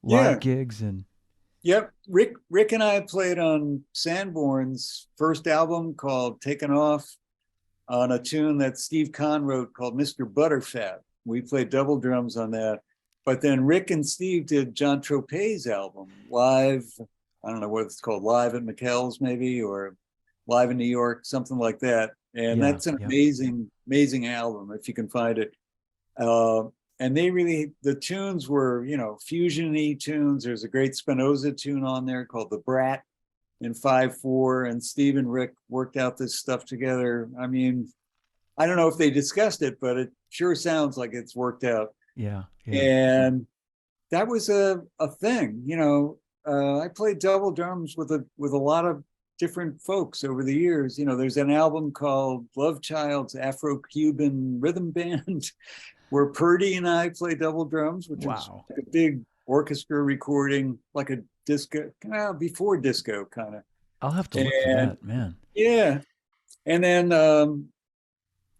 live Yeah. gigs and Yep. Rick and I played on Sanborn's first album called Taken Off on a tune that Steve Kahn wrote called Mr. Butterfat. We played double drums on that. But then Rick and Steve did John Tropez's album live. I don't know what it's called, live at McKell's maybe, or live in New York, something like that. And that's an amazing, amazing album if you can find it. And the tunes were, you know, fusion-y tunes. There's a great Spinoza tune on there called The Brat in 5/4, and Steve and Rick worked out this stuff together. I mean, I don't know if they discussed it, but it sure sounds like it's worked out. yeah. And that was a thing, you know. I played double drums with a lot of different folks over the years. You know, there's an album called Love Child's Afro-Cuban Rhythm Band where Purdy and I play double drums, which was like a big orchestra recording, like a disco, before disco kind of. I'll have to look for that, man. Yeah. And then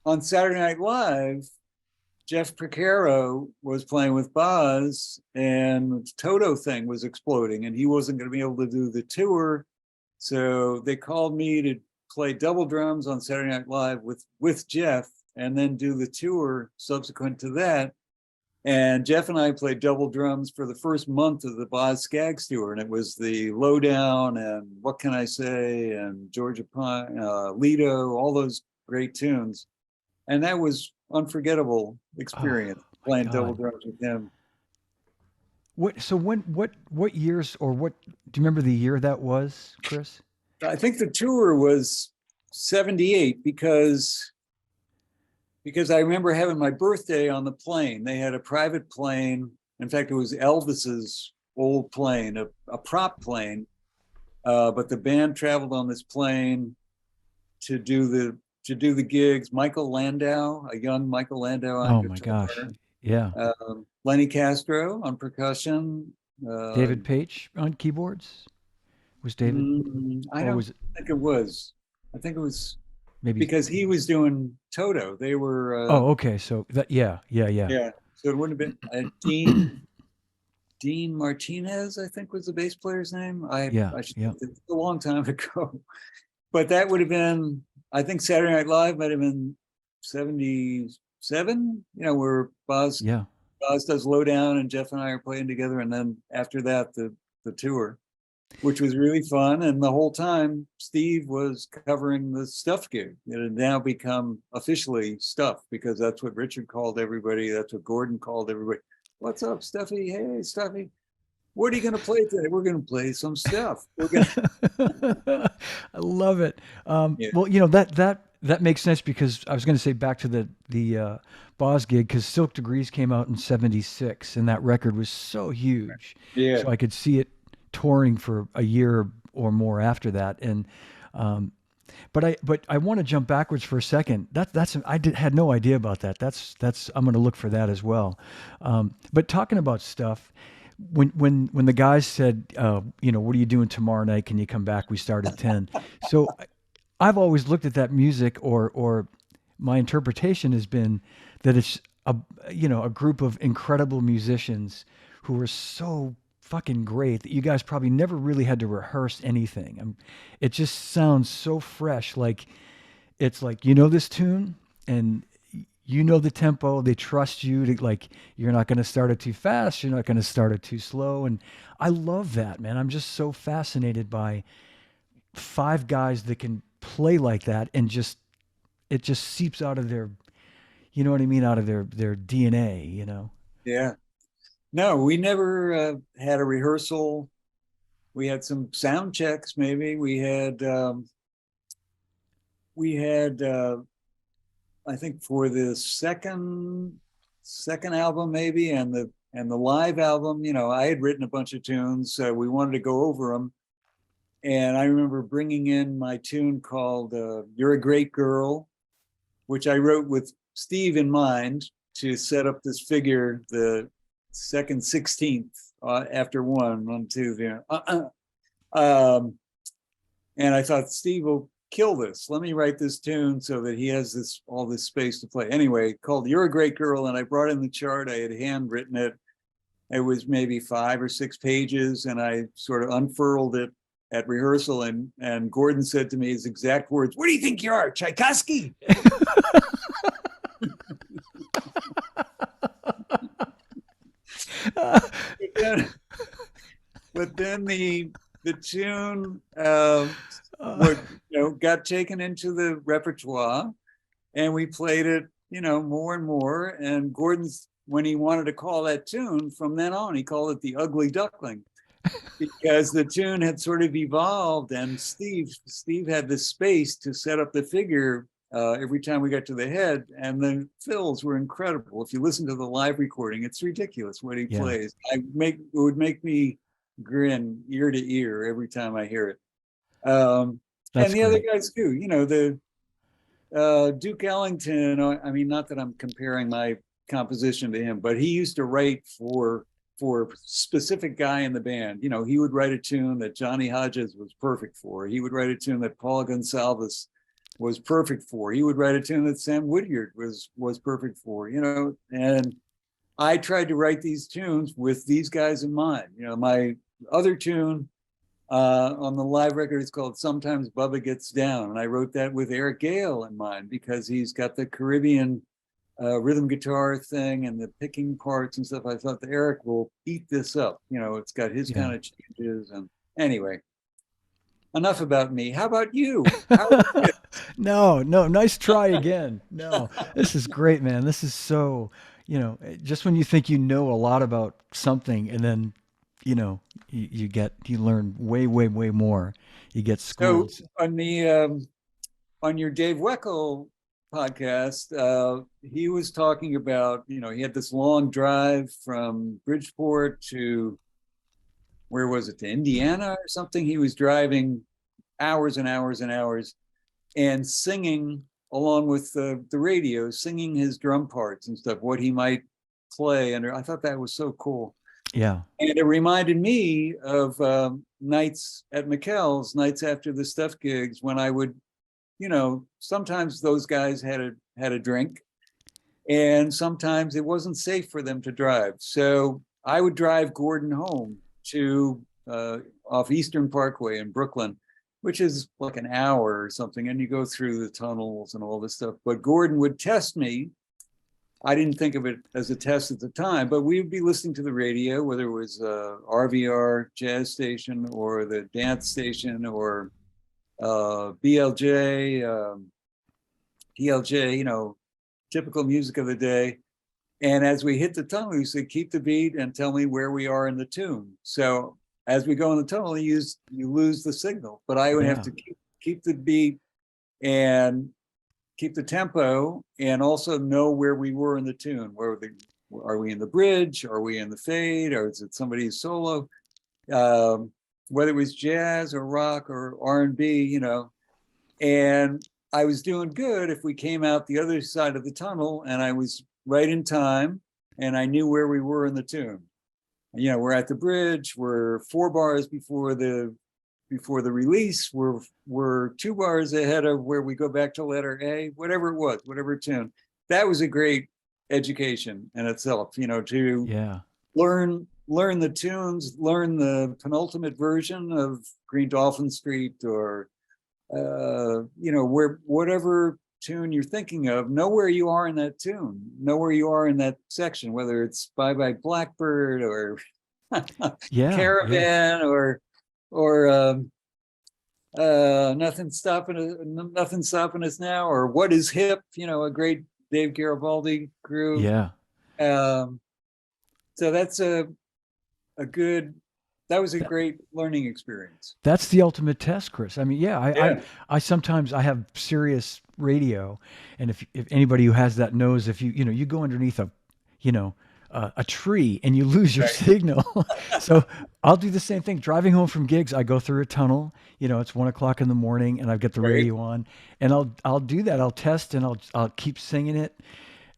on Saturday Night Live, Jeff Porcaro was playing with Boz, and the Toto thing was exploding, and he wasn't going to be able to do the tour. So they called me to play double drums on Saturday Night Live with Jeff, and then do the tour subsequent to that. And Jeff and I played double drums for the first month of the Boz Scaggs tour, and it was the Lowdown and What Can I Say and Georgia Pine, Lido, all those great tunes. And that was unforgettable experience playing double drums with him. What years, or what do you remember the year that was, Chris? I think the tour was 78 because I remember having my birthday on the plane. They had a private plane. In fact, it was Elvis's old plane, a prop plane. But the band traveled on this plane to do the gigs. Michael Landau, a young Michael Landau on guitar. My gosh. Yeah. Lenny Castro on percussion, Uh, David Page on keyboards? Was David, I or don't was it think it was. I think it was maybe? because he was doing Toto. They were, Oh, okay. So that, yeah, yeah, yeah, yeah. So it wouldn't have been Dean Martinez, I think was the bass player's name. yeah, I should, yeah, it's a long time ago, but that would have been, I think Saturday Night Live might have been 77, where yeah. Boz does Lowdown and Jeff and I are playing together. And then after that, the tour, which was really fun. And the whole time, Steve was covering the Stuff gig. It had now become officially Stuff because that's what Richard called everybody. That's what Gordon called everybody. What's up, Stuffy? Hey, Stuffy. What are you going to play today? We're going to play some stuff. We're going to. I love it. Yeah. Well, that makes sense because I was going to say back to the Boz gig because Silk Degrees came out in '76 and that record was so huge, Yeah. so I could see it touring for a year or more after that. And um, but I want to jump backwards for a second. Had no idea about that. That's I'm going to look for that as well. But talking about stuff, when the guys said, what are you doing tomorrow night? Can you come back? We start at 10. So I've always looked at that music, or my interpretation has been that it's a group of incredible musicians who are so fucking great that you guys probably never really had to rehearse anything. It just sounds so fresh. Like it's like this tune and the tempo. They trust you to, like, you're not going to start it too fast. You're not going to start it too slow. And I love that, man. I'm just so fascinated by five guys that can play like that and it just seeps out of their, you know what I mean, out of their DNA. Yeah. No, we never had a rehearsal. We had some sound checks, maybe. We had I think for the second album maybe, and the live album, I had written a bunch of tunes, so we wanted to go over them. And I remember bringing in my tune called "You're a Great Girl," which I wrote with Steve in mind to set up this figure, the second 16th after one, two, and I thought Steve will kill this. Let me write this tune so that he has all this space to play. Anyway, called "You're a Great Girl," and I brought in the chart. I had handwritten it. It was maybe 5 or 6 pages, and I sort of unfurled it at rehearsal. And Gordon said to me his exact words, "What do you think you are, Tchaikovsky?" but then, but then the tune got taken into the repertoire, and we played it more and more. And Gordon's, when he wanted to call that tune from then on, he called it "The Ugly Duckling," because the tune had sort of evolved, and Steve had the space to set up the figure every time we got to the head, and the fills were incredible. If you listen to the live recording, it's ridiculous what he plays. It would make me grin ear to ear every time I hear it. And the other guys too, the Duke Ellington. I mean, not that I'm comparing my composition to him, but he used to write for a specific guy in the band. He would write a tune that Johnny Hodges was perfect for. He would write a tune that Paul Gonsalves was perfect for. He would write a tune that Sam Woodyard was perfect for. And I tried to write these tunes with these guys in mind. My other tune on the live record is called "Sometimes Bubba Gets Down," and I wrote that with Eric Gale in mind because he's got the Caribbean rhythm guitar thing and the picking parts and stuff. I thought the Eric will eat this up. It's got his kind of changes. And anyway, enough about me. How about you? No, nice try again. No, this is great, man. This is so, just when you think you know a lot about something and then, you learn way, way, way more. You get schooled. So on your Dave Weckl podcast, he was talking about, he had this long drive from Bridgeport to, where was it, to Indiana or something. He was driving hours and hours and hours and singing along with the radio, singing his drum parts and stuff, what he might play. And I thought that was so cool. Yeah. And it reminded me of nights at McKell's, nights after the stuff gigs, when I would, sometimes those guys had a drink, and sometimes it wasn't safe for them to drive. So I would drive Gordon home to off Eastern Parkway in Brooklyn, which is like an hour or something, and you go through the tunnels and all this stuff. But Gordon would test me. I didn't think of it as a test at the time, but we would be listening to the radio, whether it was RVR jazz station or the dance station or BLJ, PLJ, typical music of the day. And as we hit the tunnel, you said, keep the beat and tell me where we are in the tune. So as we go in the tunnel, you lose the signal, but I would have to keep the beat and keep the tempo and also know where we were in the tune. Are we in the bridge? Are we in the fade? Or is it somebody's solo? Whether it was jazz or rock or R&B, and I was doing good if we came out the other side of the tunnel and I was right in time and I knew where we were in the tune. We're at the bridge, we're 4 bars before the release, we're 2 bars ahead of where we go back to letter A, whatever it was, whatever tune. That was a great education in itself, to learn the tunes, learn the penultimate version of Green Dolphin Street or whatever tune you're thinking of, know where you are in that tune, know where you are in that section, whether it's Bye Bye Blackbird or Caravan or Nothing's Stopping Us Now, or What Is Hip, a great Dave Garibaldi group. So that's that was a great learning experience. That's the ultimate test, Chris. I mean, I sometimes I have Sirius radio, and if anybody who has that knows, if you go underneath a tree and you lose your signal. So I'll do the same thing. Driving home from gigs, I go through a tunnel. It's 1 o'clock in the morning, and I've got the radio on, and I'll do that. I'll test, and I'll keep singing it,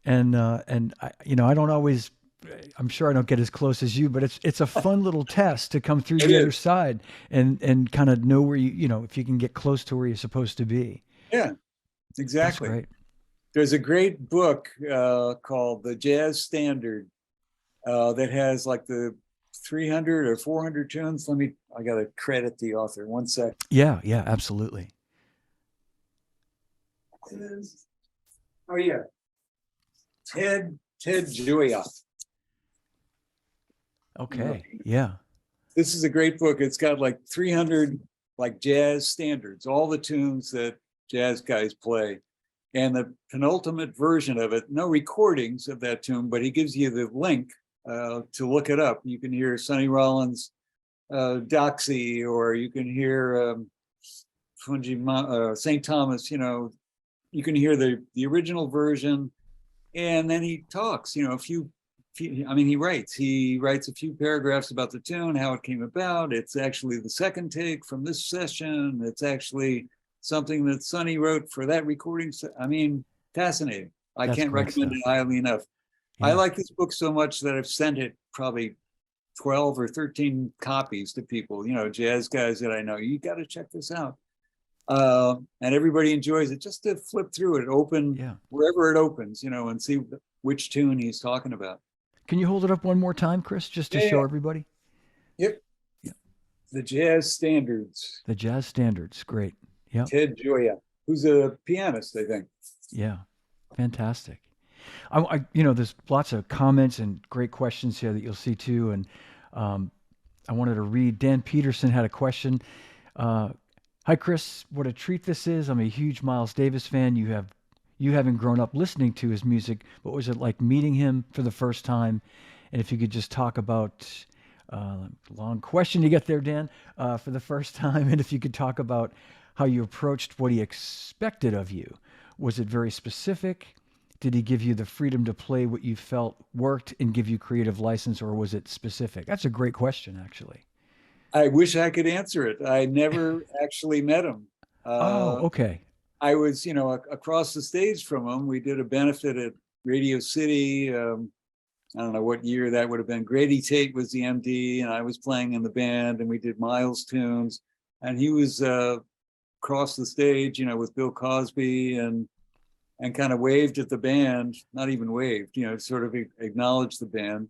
and I don't always. I'm sure I don't get as close as you, but it's a fun little test to come through the other side and kind of know where if you can get close to where you're supposed to be. Yeah, exactly. That's great. There's a great book called The Jazz Standard that has like the 300 or 400 tunes. I got to credit the author. 1 sec. Yeah, absolutely. Oh yeah, Ted Julia. Okay. Yeah. This is a great book. It's got like 300 like jazz standards, all the tunes that jazz guys play. And the penultimate version of it, no recordings of that tune, but he gives you the link to look it up. You can hear Sonny Rollins' Doxy, or you can hear St. Thomas, you can hear the original version. And then he talks, he writes a few paragraphs about the tune, how it came about. It's actually the second take from this session. It's actually something that Sonny wrote for that recording. Fascinating. I can't recommend it highly enough. Yeah. I like this book so much that I've sent it probably 12 or 13 copies to people, jazz guys that I know. You got to check this out. And everybody enjoys it. Just to flip through it, wherever it opens, and see which tune he's talking about. Can you hold it up one more time, Chris, just to show everybody? Yep. Yeah. The Jazz Standards. The Jazz Standards. Great. Yeah. Ted Julia, who's a pianist, I think. Yeah. Fantastic. There's lots of comments and great questions here that you'll see too. And I wanted to read. Dan Peterson had a question. Hi, Chris. What a treat this is. I'm a huge Miles Davis fan. You having grown up listening to his music, what was it like meeting him for the first time? And if you could just talk about, long question to get there, Dan, for the first time. And if you could talk about how you approached what he expected of you. Was it very specific? Did he give you the freedom to play what you felt worked and give you creative license, or was it specific? That's a great question, actually. I wish I could answer it. I never actually met him. Okay. I was, across the stage from him. We did a benefit at Radio City I don't know what year that would have been. Grady Tate was the MD, and I was playing in the band, and we did Miles tunes. And he was across the stage, with Bill Cosby, and kind of waved at the band, not even waved, sort of acknowledged the band.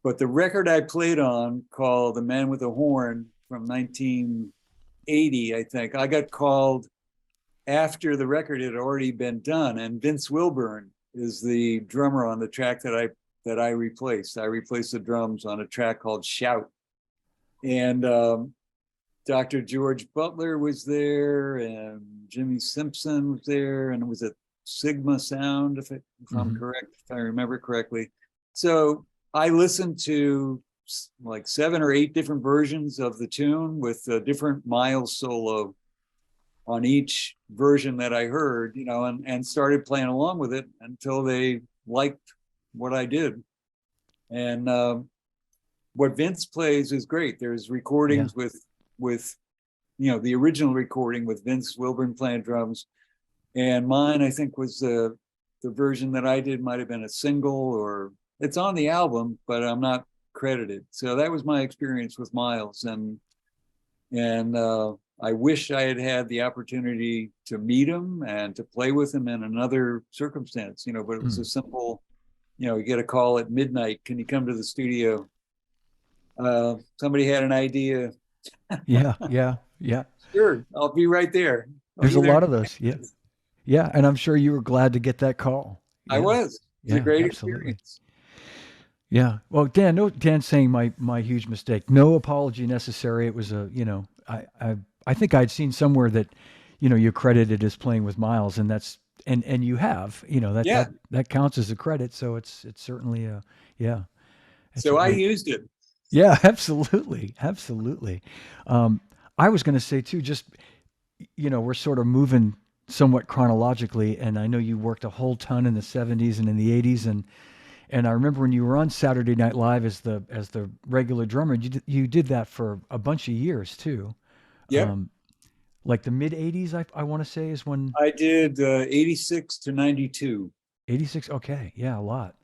But the record I played on, called The Man with the Horn from 1980, I think, I got called after the record had already been done. And Vince Wilburn is the drummer on the track that I replaced. I replaced the drums on a track called Shout. And Dr. George Butler was there, and Jimmy Simpson was there, and it was a Sigma Sound, if I'm correct, if I remember correctly. So I listened to like 7 or 8 different versions of the tune with a different Miles solo on each version that I heard, and started playing along with it until they liked what I did. And what Vince plays is great. There's recordings with the original recording with Vince Wilburn playing drums, and mine, I think, was the version that I did. Might have been a single, or it's on the album, but I'm not credited. So that was my experience with Miles, and I wish I had had the opportunity to meet him and to play with him in another circumstance, but it was a simple, you get a call at midnight, can you come to the studio? Somebody had an idea. Yeah. Sure, I'll be right there. There's a lot of those. Yeah. And I'm sure you were glad to get that call. I was. It was a great experience. Yeah. Well, Dan's saying my huge mistake. No apology necessary. It was I think I'd seen somewhere that, you credited as playing with Miles, and that's, and you have, that counts as a credit. So it's certainly yeah. So I used it. Yeah, absolutely. I was going to say too, just, we're sort of moving somewhat chronologically, and I know you worked a whole ton in the 70s and in the 80s, and I remember when you were on Saturday Night Live as the regular drummer, you did that for a bunch of years too. Yeah. Like the mid 80s, I want to say, is when I did 86 to 92. 86. Okay. Yeah, a lot.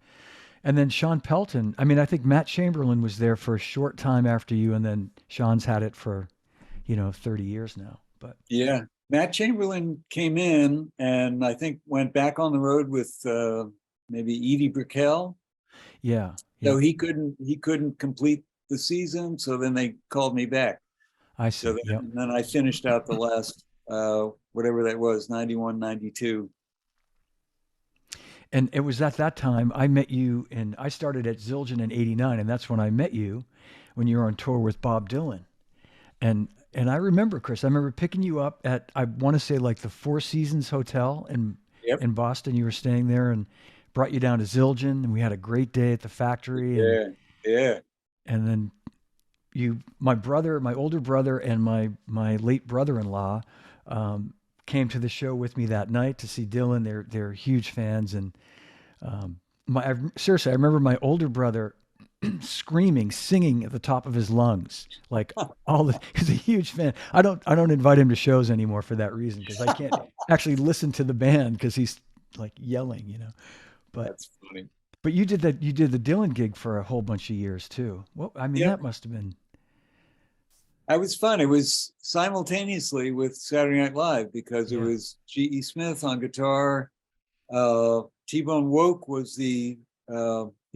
And then Sean Pelton, I mean, I think Matt Chamberlain was there for a short time after you, and then Sean's had it for, 30 years now. But yeah, Matt Chamberlain came in and I think went back on the road with maybe Edie Brickell. Yeah. So he couldn't complete the season. So then they called me back. I see. So then I finished out the last, whatever that was, 91, 92. And it was at that time I met you, and I started at Zildjian in '89, and that's when I met you, when you were on tour with Bob Dylan. And I remember, Chris, I remember picking you up at, I want to say, like the Four Seasons Hotel in Boston. You were staying there, and brought you down to Zildjian, and we had a great day at the factory. Yeah. And then my older brother, and my late brother-in-law came to the show with me that night to see Dylan. They're huge fans, and seriously, I remember my older brother screaming, singing at the top of his lungs, like he's a huge fan. I don't invite him to shows anymore for that reason, because I can't actually listen to the band because he's like yelling, But that's funny. But you did the Dylan gig for a whole bunch of years too. Well, I mean, that must have been. It was fun. It was simultaneously with Saturday Night Live, because it was G.E. Smith on guitar. T-Bone Woke was he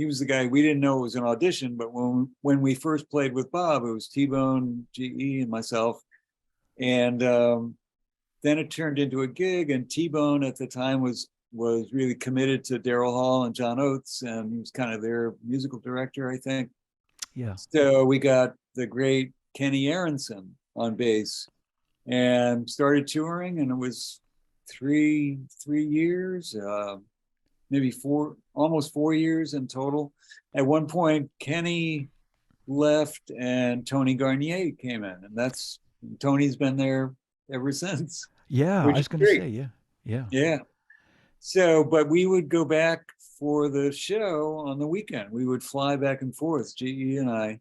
was the guy. We didn't know it was an audition, but when we first played with Bob, it was T-Bone, G.E., and myself. And then it turned into a gig, and T-Bone at the time was really committed to Daryl Hall and John Oates, and he was kind of their musical director, I think. Yeah. So we got the great Kenny Aronson on bass and started touring, and it was three years, maybe almost 4 years in total. At one point, Kenny left and Tony Garnier came in, and Tony's been there ever since. Yeah, I was going to say, yeah. So, but we would go back for the show on the weekend. We would fly back and forth, GE and I,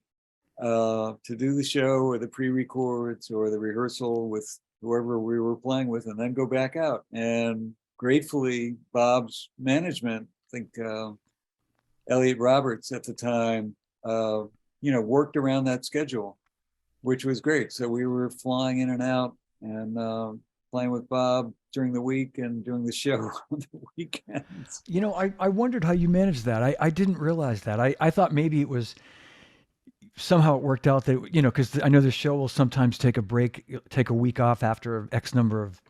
to do the show or the pre-records or the rehearsal with whoever we were playing with, and then go back out. And gratefully, Bob's management, I think Elliot Roberts at the time, worked around that schedule, which was great. So we were flying in and out and playing with Bob during the week and doing the show on the weekends. I wondered how you managed that. I didn't realize that. I thought maybe it was somehow it worked out that, because I know the show will sometimes take a break, take a week off after X number of,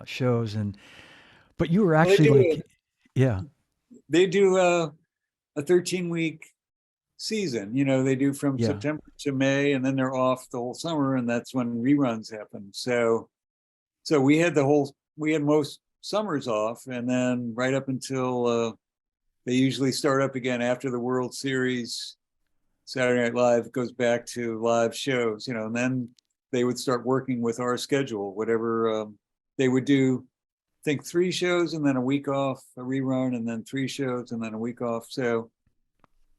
shows. But you were Well, actually like, yeah, they do a 13-week season. They do from yeah. September to May, and then they're off the whole summer, and that's when reruns happen. So we had most summers off, and then right up until they usually start up again after the World Series. Saturday Night Live goes back to live shows, and then they would start working with our schedule, whatever they would do. Think 3 shows and then a week off, a rerun, and then 3 shows and then a week off. So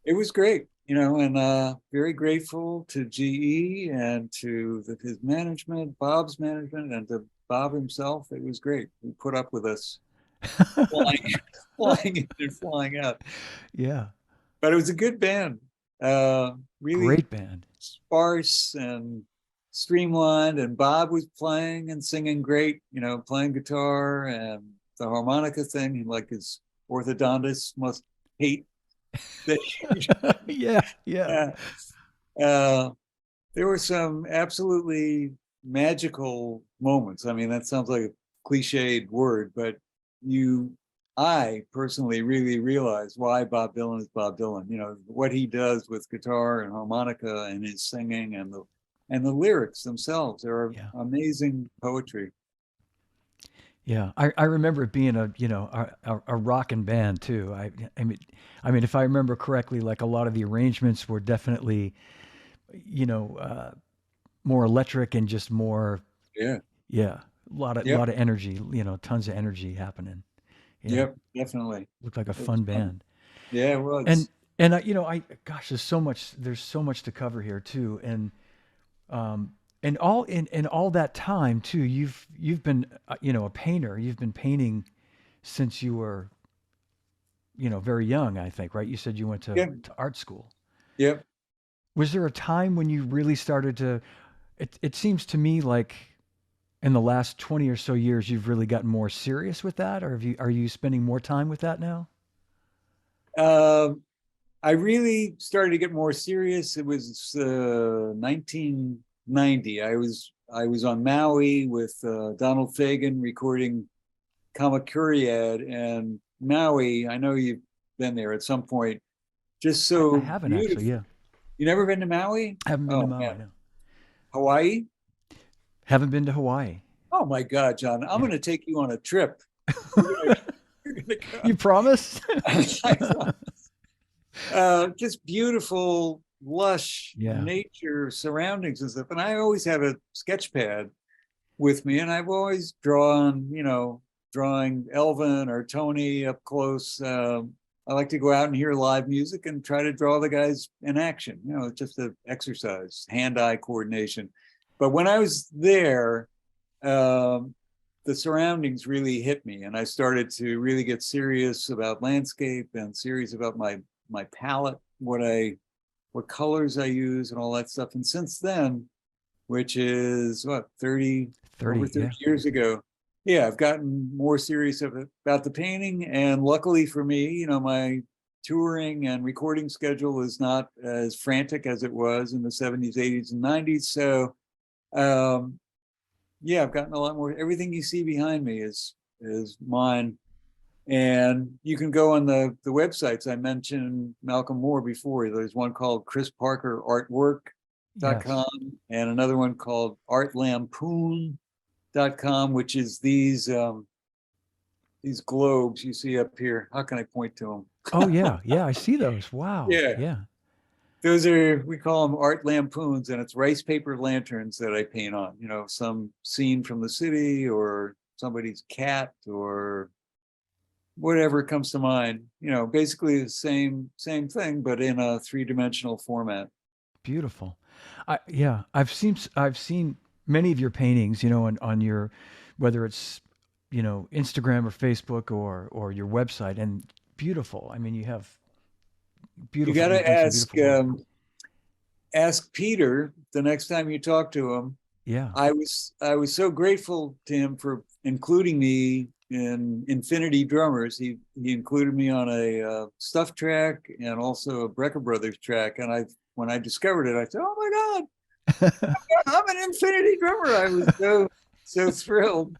it was great, and very grateful to GE and to his management, Bob's management, and to Bob himself. It was great. He put up with us flying, flying in and flying out. Yeah. But it was a good band. Really Great band. sparse and streamlined, and Bob was playing and singing great, playing guitar and the harmonica thing, like his orthodontist must hate that. Yeah. Yeah. uh, there were some absolutely magical moments. I mean, that sounds like a cliched word, but I personally really realize why Bob Dylan is Bob Dylan. What he does with guitar and harmonica and his singing and the lyrics themselves are Yeah. amazing poetry. Yeah, I remember it being a rockin' band too. I mean, if I remember correctly, like a lot of the arrangements were definitely, you know, more electric and just more, Yeah. yeah, lot Yep. of energy, tons of energy happening. Yeah, Yep. Definitely. looked like a It was fun fun. band. Yeah, it And was. gosh, there's so much to cover here too, um, and all that time too, you've been a painter. You've been painting since you were very young, I think, right? You said you went to, Yep. to art school. Yep. Was there a time when you really started to? It seems to me like in the last 20 or so years, you've really gotten more serious with that, or are you spending more time with that now? Um, I really started to get more serious. It was 1990. I was on Maui with Donald Fagen recording Kamakuriad, and Maui. I know you've been there at some point. Just I so haven't actually. beautiful. Yeah, You never been to Maui? haven't been to Oh Maui. man, No, Hawaii? haven't been to Hawaii. Oh my God, John! I'm Yeah, going to take you on a trip. You're gonna, you're gonna you come. promise? Just beautiful, lush Yeah, nature surroundings and stuff. And I always have a sketch pad with me, and I've always drawing Elvin or Tony up close. I like to go out and hear live music and try to draw the guys in action. It's just an exercise, hand-eye coordination. But when I was there, um, the surroundings really hit me, and I started to really get serious about landscape and serious about my palette, what colors I use, and all that stuff. And since then, which is what 30 over 30. 30 Yeah, years ago, yeah, I've gotten more serious about the painting. And luckily for me, my touring and recording schedule is not as frantic as it was in the 70s, 80s, and 90s. So um, yeah, I've gotten a lot more. Everything you see behind me is mine. And you can go on the websites. I mentioned Malcolm Moore before. There's one called Chris Parker yes. Artwork.com and another one called artlampoon.com, which is these globes you see up here. How can I point to them? Oh yeah, yeah. I see those. Wow. Yeah, Yeah. we call them art lampoons, and it's rice paper lanterns that I paint on. Some scene from the city or somebody's cat or whatever comes to mind. Basically the same thing, but in a three-dimensional format. Beautiful. Yeah, I've seen many of your paintings, on your, whether it's Instagram or Facebook or your website, and beautiful. I mean, you have You got to you've done some beautiful work. ask Peter the next time you talk to him. Yeah. I was so grateful to him for including me in Infinity Drummers. He included me on a Stuff track and also a Brecker Brothers track. And I when I discovered it, I said, "Oh my God, I'm an Infinity drummer!" I was so thrilled.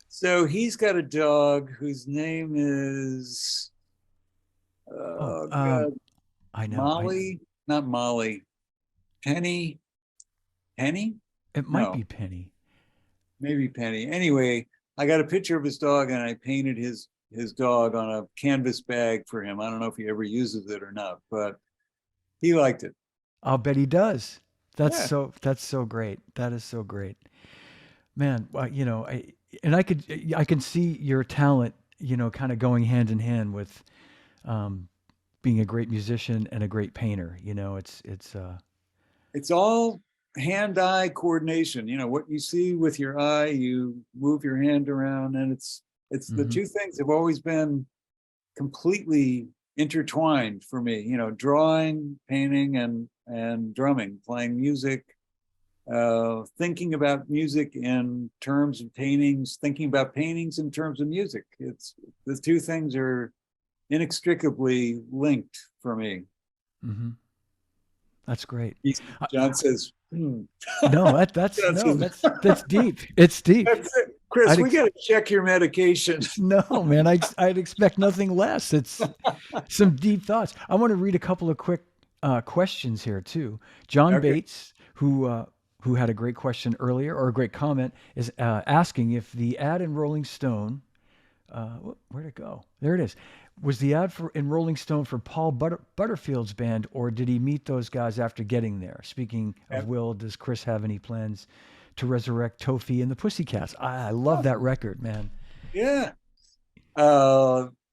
So he's got a dog whose name is Oh, God, I know. Molly, not Molly, Penny, Penny. It might No, be Penny. maybe Penny. Anyway, I got a picture of his dog and I painted his dog on a canvas bag for him. I don't know if he ever uses it or not, but he liked it. I'll bet he does. Yeah. That's so great. That is so great. Man, you know, I can see your talent, you know, kind of going hand in hand with um being a great musician and a great painter. You know, It's all hand-eye coordination. What you see with your eye, you move your hand around, and it's the mhm. two things have always been completely intertwined for me. Drawing, painting, and drumming, playing music, thinking about music in terms of paintings, thinking about paintings in terms of music. It's the two things are inextricably linked for me. Mhm. That's great. I, John says, hmm. no, John no, says, that's deep. It's deep. that's it. Chris, I'd we ex- got to check your medication. no, man, I'd expect nothing less. It's some deep thoughts. I want to read a couple of quick questions here too. John Okay. Bates, who had a great question earlier or a great comment, is asking if the ad in Rolling Stone, where'd it go? There it is. Was the ad for in Rolling Stone for Paul Butterfield's band, or did he meet those guys after getting there? Speaking of Will, does Chris have any plans to resurrect Tofi and the Pussycats? I love that record, man. Yeah.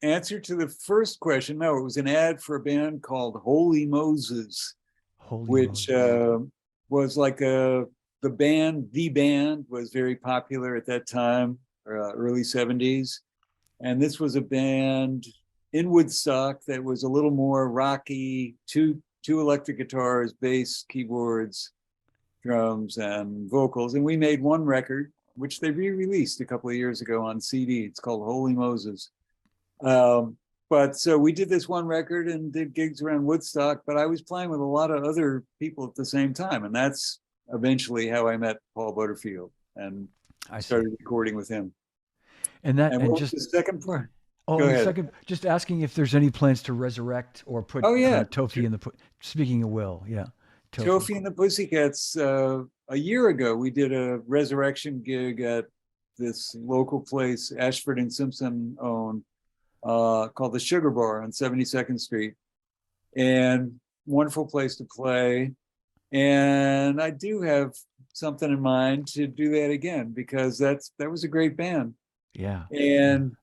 Answer to the first question: no, it was an ad for a band called Holy Moses, Holy which Moses. was like the band was very popular at that time, early 70s. And this was a band in Woodstock that was a little more rocky, two electric guitars, bass, keyboards, drums, and vocals. And we made one record, which they re-released a couple of years ago on CD. It's called Holy Moses. But so we did this one record and did gigs around Woodstock, but I was playing with a lot of other people at the same time. And that's eventually how I met Paul Butterfield and I see. started recording with him. And And what was just the second part? oh, Go and the ahead. second, just asking if there's any plans to resurrect or put Oh yeah, Tofi in the. Speaking of Will, yeah, Tofi. Tofi and the Pussycats. A year ago, we did a resurrection gig at this local place Ashford and Simpson own, called the Sugar Bar on 72nd Street, and wonderful place to play. And I do have something in mind to do that again because that was a great band. Yeah, yeah. And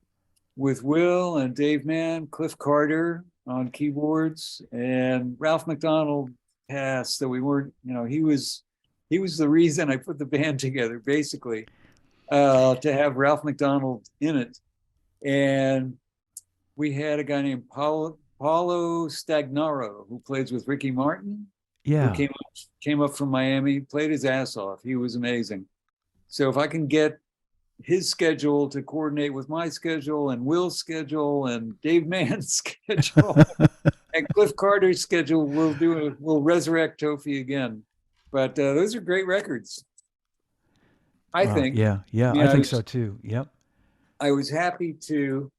with Will and Dave Mann, Cliff Carter on keyboards, and Ralph McDonald passed, so we weren't, he was the reason I put the band together, basically, to have Ralph McDonald in it. And we had a guy named Paulo Stagnaro who plays with Ricky Martin, who Yeah. came up from Miami, played his ass off. He was amazing. So if I can get his schedule to coordinate with my schedule and Will's schedule and Dave Mann's schedule and Cliff Carter's schedule, we'll resurrect Tofi again. But those are great records, I think. Yeah, I yeah. mean, I I think so was too. Yep. I was happy to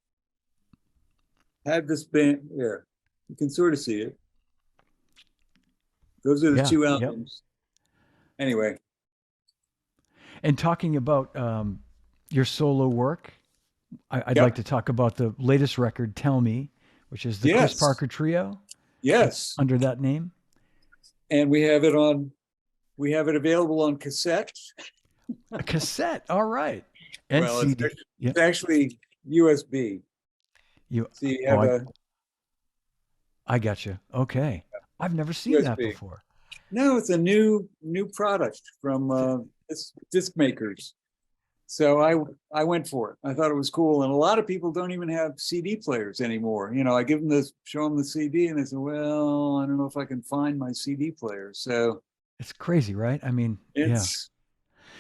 have this band. Yeah, you can sort of see it. Those are the Yeah. two Yep. albums. Anyway, And talking about your solo work, I'd like yep, to talk about the latest record, "Tell Me," which is the Chris yes, Parker Trio. It's yes, under that name. and we have it available on cassette. A cassette. All right. And Well, CD. Yeah. it's actually USB. You. So you Oh, have a I got you. Okay. I've never seen that USB. before. No, it's a new product from disc makers. So I went for it. I thought it was cool. And a lot of people don't even have CD players anymore. You know, I give them this, show them the CD, and they say, well, I don't know if I can find my CD player. So It's crazy, right? I mean, yeah. it's,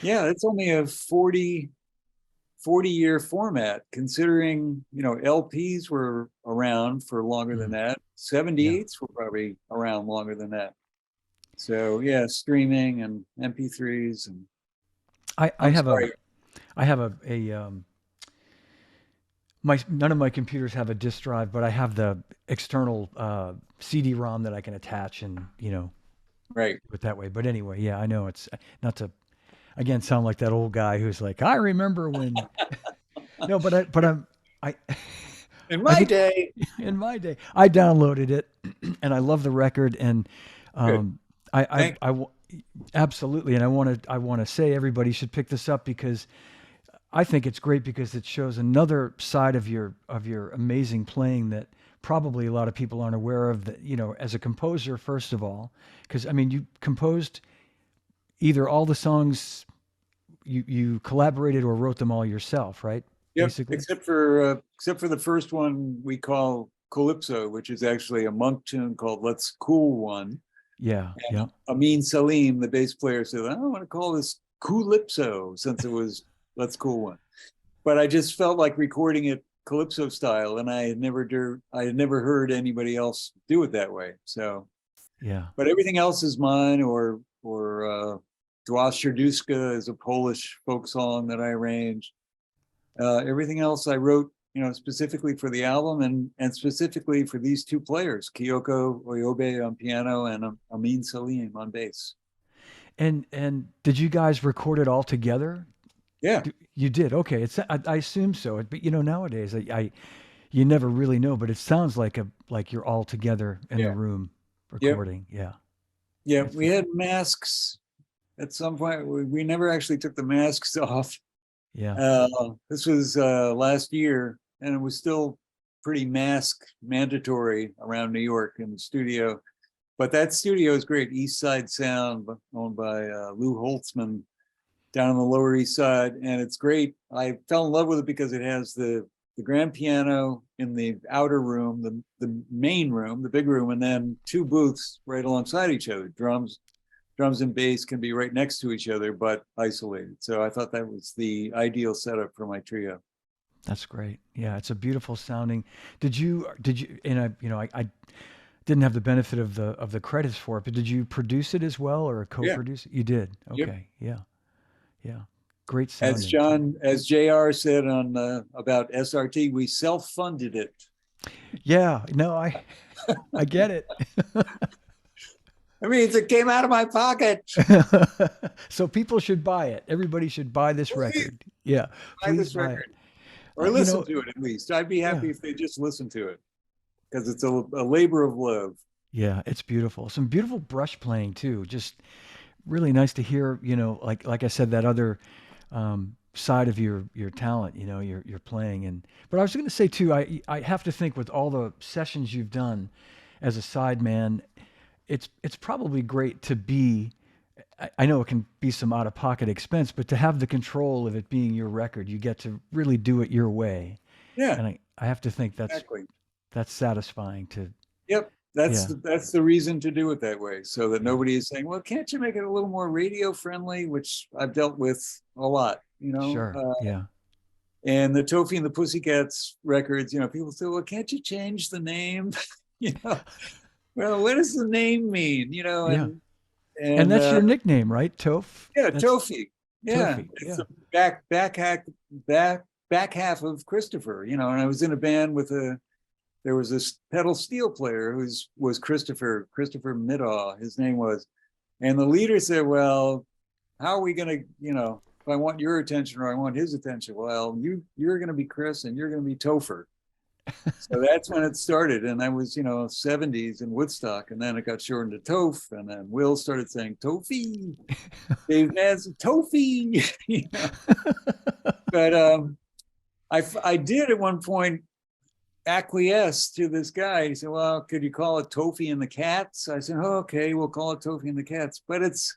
yeah, it's only a 40-year format, considering, you know, LPs were around for longer than Mm, that. yeah. 78s were probably around longer than that. So yeah, streaming and MP3s. And I I'm have a sorry. I have my none of my computers have a disk drive, but I have the external CD-ROM that I can attach and, Right. do it that way. But anyway, yeah, I know it's not to again sound like that old guy who's like, I remember when. No, I In I my think day, in my day I downloaded it and I love the record and good. um, I, I Thank I w- absolutely, and I want to say everybody should pick this up because I think it's great because it shows another side of your amazing playing that probably a lot of people aren't aware of, that as a composer, first of all, because I mean you composed either all the songs, you collaborated or wrote them all yourself, right? Yep, Basically. except for the first one we call Calypso, which is actually a monk tune called "Let's Cool One." Yeah, yeah. Amin Salim, the bass player, said, "I don't want to call this Calypso since it was Let's Cool One." But I just felt like recording it Calypso style, and I had never heard anybody else do it that way. So, Yeah. but everything else is mine, or Dwa Serduszka is a Polish folk song that I arranged. Everything else I wrote, specifically for the album, and specifically for these two players, Kyoko Oyobe on piano and Amin Salim on bass. And did you guys record it all together? Yeah, You did. Okay. I assume so. But nowadays I you never really know, but it sounds like you're all together in the yeah, room yep, recording. Yeah. yeah. That's We had masks at some point. We never actually took the masks off. yeah. This was last year, and it was still pretty mask mandatory around New York in the studio. But that studio is great, East Side Sound, owned by Lou Holtzman down on the Lower East Side, and it's great. I fell in love with it because it has the grand piano in the outer room, the main room, the big room, and then two booths right alongside each other. Drums and bass can be right next to each other, but isolated. So I thought that was the ideal setup for my trio. That's great. Yeah, it's a beautiful sounding. And I didn't have the benefit of the credits for it, but did you produce it as well or Yeah. co-produce it? You did. Yep. Okay. Yeah. Yeah. Great As sounding too. John, as JR said on about SRT, we self-funded it. Yeah. No, I get it. I mean, it came out of my pocket. So people should buy it. Everybody should buy this Please record. Yeah, buy please this buy it. record, or You listen know, to it at least. I'd be yeah, happy if they just listen to it, because it's a labor of love. yeah, it's beautiful. Some beautiful brush playing too. Just really nice to hear. Like I said, that other side of your talent. Your playing. But I was going to say too. I have to think with all the sessions you've done as a sideman, it's probably great to be. I know it can be some out of pocket expense, but to have the control of it being your record, you get to really do it your way. Yeah, And I have to think exactly. that's satisfying to, Yep. That's yeah, that's the reason to do it that way, so that yeah, nobody is saying, "Well, can't you make it a little more radio friendly?" Which I've dealt with a lot, sure, yeah, and the Tofi and the Pussycats records. People say, "Well, can't you change the name?" you know, well, what does the name mean? yeah. And And that's your nickname, right? Toph? yeah, That's Tofi. Yeah, Tofi. it's Yeah. the back half of Christopher. And I was in a band with a there was this pedal steel player was Christopher Middaugh, his name was, and the leader said, "Well, how are we gonna, if I want your attention or I want his attention, well, you're gonna be Chris and you're gonna be Topher." So that's when it started, and I was, 70s in Woodstock, and then it got shortened to Toph, and then Will started saying Tofi, Dave Nance, Tofi, But I did at one point acquiesce to this guy. He said, "Well, could you call it Tofi and the Cats?" I said, "Oh, okay, we'll call it Tofi and the Cats." But it's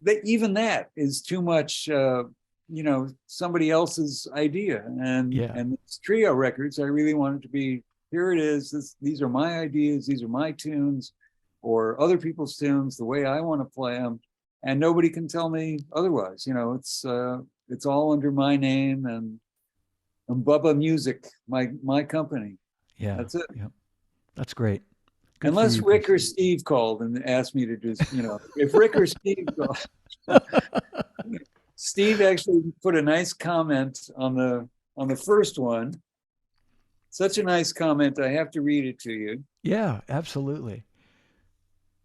that even that is too much. somebody else's idea. And Yeah. this trio records, I really wanted to be, here it is. These are my ideas. These are my tunes or other people's tunes, the way I want to play them. And nobody can tell me otherwise. It's all under my name and Bubba Music, my company. Yeah. That's it. Yeah. That's great. Good for Unless you, Rick Chris. or Steve called and asked me to do, if Rick or Steve called, Steve actually put a nice comment on the first one. Such a nice comment. I have to read it to you. Yeah, absolutely.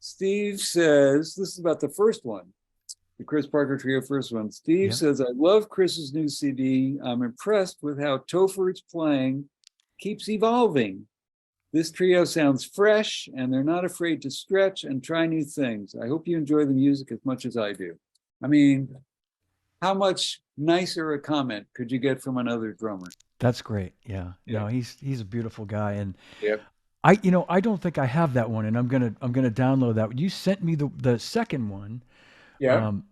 Steve says, this is about the first one, the Chris Parker Trio first one. Steve Yeah. says, I love Chris's new CD. I'm impressed with how Topher's playing keeps evolving. This trio sounds fresh and they're not afraid to stretch and try new things. I hope you enjoy the music as much as I do. I mean, how much nicer a comment could you get from another drummer? That's great. Yeah. Yeah. No, he's a beautiful guy. And Yep. I don't think I have that one, and I'm gonna download that. You sent me the second one. Yep. Um,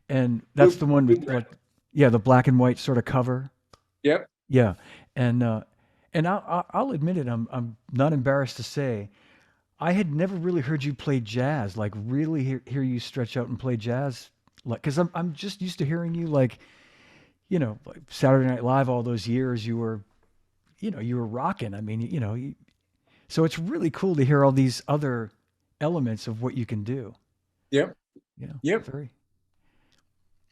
and that's the one with like, yeah, the black and white sort of cover. Yep. Yeah. And I'll admit it, I'm not embarrassed to say I had never really heard you play jazz, like really hear you stretch out and play jazz, like because I'm just used to hearing you like, like Saturday Night Live all those years you were rocking. I mean, so it's really cool to hear all these other elements of what you can do. Yep. Yeah, Yep. very.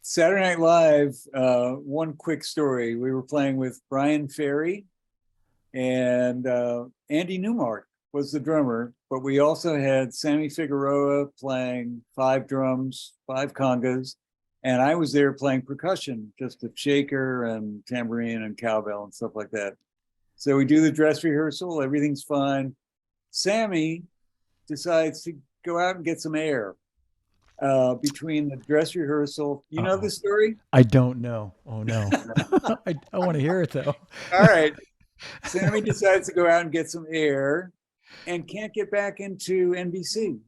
Saturday Night Live, one quick story. We were playing with Brian Ferry and Andy Newmark was the drummer, but we also had Sammy Figueroa playing 5 drums, 5 congas, and I was there playing percussion, just a shaker and tambourine and cowbell and stuff like that. So we do the dress rehearsal, everything's fine. Sammy decides to go out and get some air between the dress rehearsal. You know Uh-oh. the story? I don't know. Oh no. I want to hear it though. All right. Sammy decides to go out and get some air and can't get back into NBC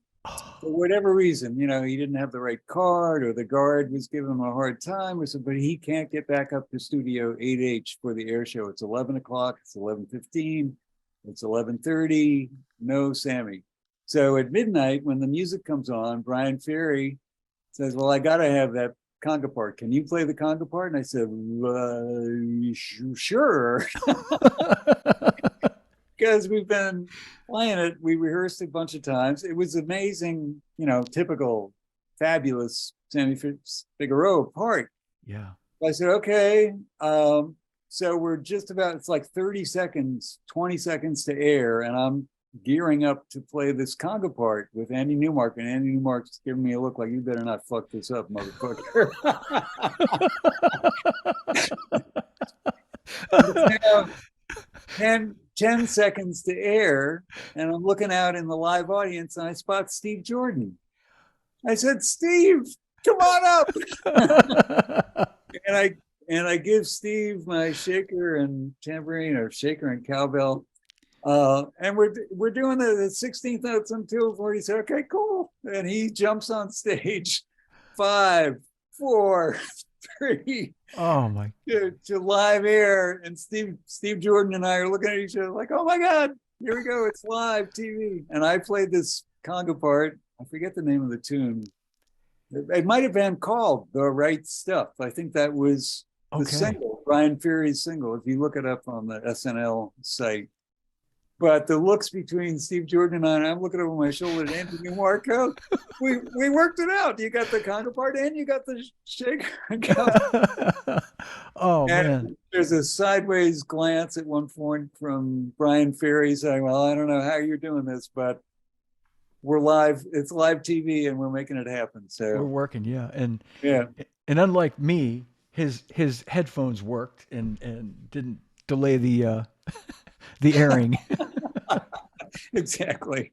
for whatever reason. He didn't have the right card or the guard was giving him a hard time or something, but he can't get back up to Studio 8H for the air show. It's 11 o'clock, it's 11:15, it's 11:30, no Sammy. So at midnight, when the music comes on, Brian Ferry says, well, I got to have that conga part. Can you play the conga part? And I said, sure. Because we've been playing it. We rehearsed a bunch of times. It was amazing, typical, fabulous Sammy Figueroa part. Yeah. I said, okay. So we're just about, it's like 30 seconds, 20 seconds to air. And I'm gearing up to play this conga part with Andy Newmark. And Andy Newmark's giving me a look like, you better not fuck this up, motherfucker. Now, 10 seconds to air, and I'm looking out in the live audience, and I spot Steve Jordan. I said, Steve, come on up. and I give Steve my shaker and tambourine, or shaker and cowbell. And we're doing the 16th notes on 204. He said, okay, cool. And he jumps on stage, 5, 4, 3. Oh my. To live air, and Steve Jordan and I are looking at each other like, oh my God, here we go, it's live TV. And I played this conga part. I forget the name of the tune. It might have been called The Right Stuff. I think that was the single, Brian Ferry's single, if you look it up on the SNL site. But the looks between Steve Jordan and I'm looking over my shoulder at Anthony Marco. We worked it out. You got the conga part and you got the shaker. Oh, and man. There's a sideways glance at one point from Brian Ferry saying, well, I don't know how you're doing this, but we're live. It's live TV and we're making it happen. So we're working. Yeah. And yeah. And unlike me, his headphones worked and didn't delay the airing. Exactly.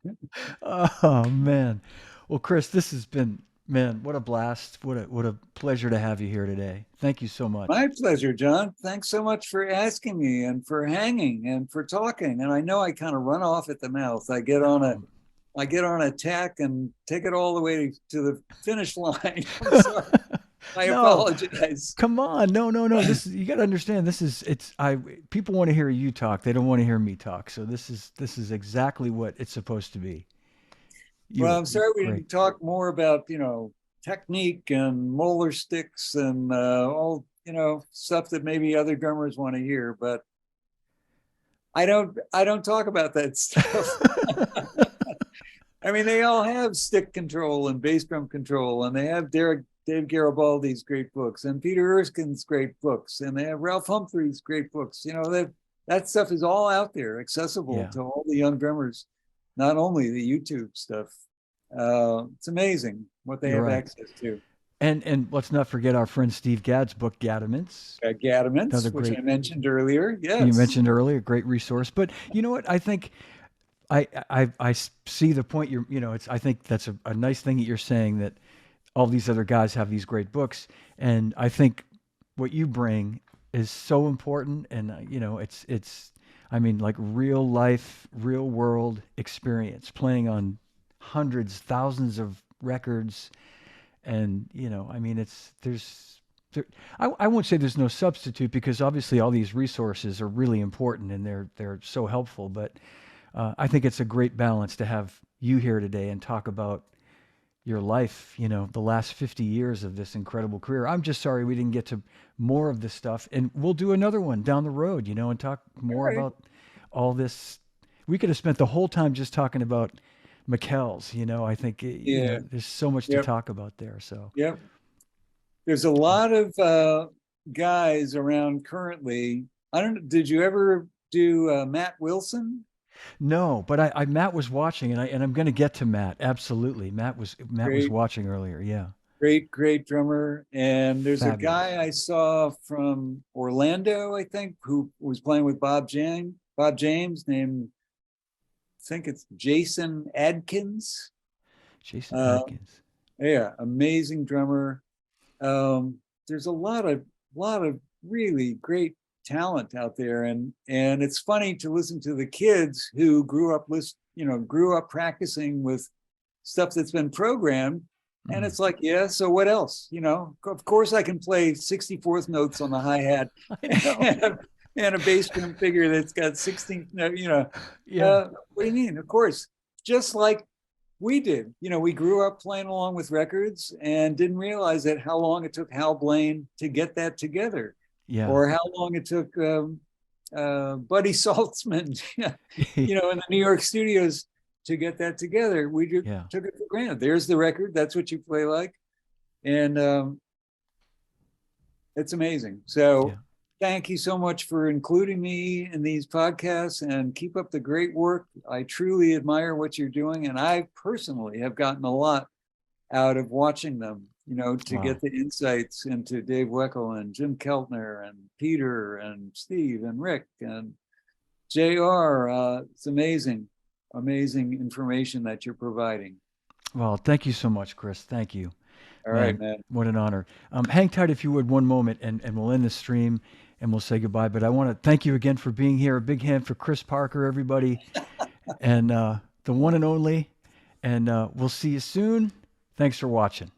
Oh man. Well, Chris, this has been, man, what a blast. What a pleasure to have you here today. Thank you so much. My pleasure, John. Thanks so much for asking me and for hanging and for talking. And I know I kind of run off at the mouth. I get on a tack and take it all the way to the finish line. I'm sorry. I No, apologize. come on. No, no, no. This is, you got to understand. This is, it's, people want to hear you talk. They don't want to hear me talk. So this is exactly what it's supposed to be. Well, You're I'm sorry we great. didn't talk more about, technique and molar sticks and all, stuff that maybe other drummers want to hear, but I don't talk about that stuff. I mean, they all have stick control and bass drum control, and they have Dave Garibaldi's great books and Peter Erskine's great books, and they have Ralph Humphrey's great books. That stuff is all out there, accessible Yeah, to all the young drummers, not only the YouTube stuff. It's amazing what they you're have right. access to. And let's not forget our friend Steve Gadd's book, Gaddaments. Another Gadaments, which great, I mentioned earlier. you Yes. mentioned earlier, great resource. But you know what? I think I see the point it's, I think that's a nice thing that you're saying, that all these other guys have these great books. And I think what you bring is so important. And, I mean, like real life, real world experience, playing on hundreds, thousands of records. And, I mean, there, I won't say there's no substitute, because obviously all these resources are really important and they're so helpful. But I think it's a great balance to have you here today and talk about your life, the last 50 years of this incredible career. I'm just sorry we didn't get to more of this stuff. And we'll do another one down the road, and talk All more right. about all this. We could have spent the whole time just talking about McKell's, I think, Yeah. there's so much to Yep. talk about there. So, Yep. There's a lot of guys around currently. I don't know. Did you ever do Matt Wilson? no, but Matt was watching, and I'm going to get to Matt. Absolutely. Matt was Great, watching earlier. Yeah. great drummer. And there's a Fabulous. guy I saw from Orlando, I think, who was playing with Bob James, named, I think it's Jason Adkins. Jason Uh, Adkins. yeah, amazing drummer. There's a lot of really great talent out there, and it's funny to listen to the kids who grew up practicing with stuff that's been programmed, and Mm. it's like, yeah, so what else? Of course I can play 64th notes on the hi-hat I know. and a bass drum figure that's got 16, Yeah. what do you mean? Of course, just like we did. We grew up playing along with records and didn't realize that how long it took Hal Blaine to get that together, Yeah. or how long it took Buddy Saltzman, in the New York studios to get that together. We just Yeah. took it for granted. There's the record. That's what you play like. And it's amazing. Yeah. So thank you so much for including me in these podcasts, and keep up the great work. I truly admire what you're doing. And I personally have gotten a lot out of watching them, to Wow. get the insights into Dave Weckl and Jim Keltner and Peter and Steve and Rick and JR. It's amazing, amazing information that you're providing. Well, thank you so much, Chris. Thank you. All right, Man, man. what an honor. Hang tight if you would one moment, and we'll end the stream and we'll say goodbye. But I want to thank you again for being here. A big hand for Chris Parker, everybody, and the one and only. And we'll see you soon. Thanks for watching.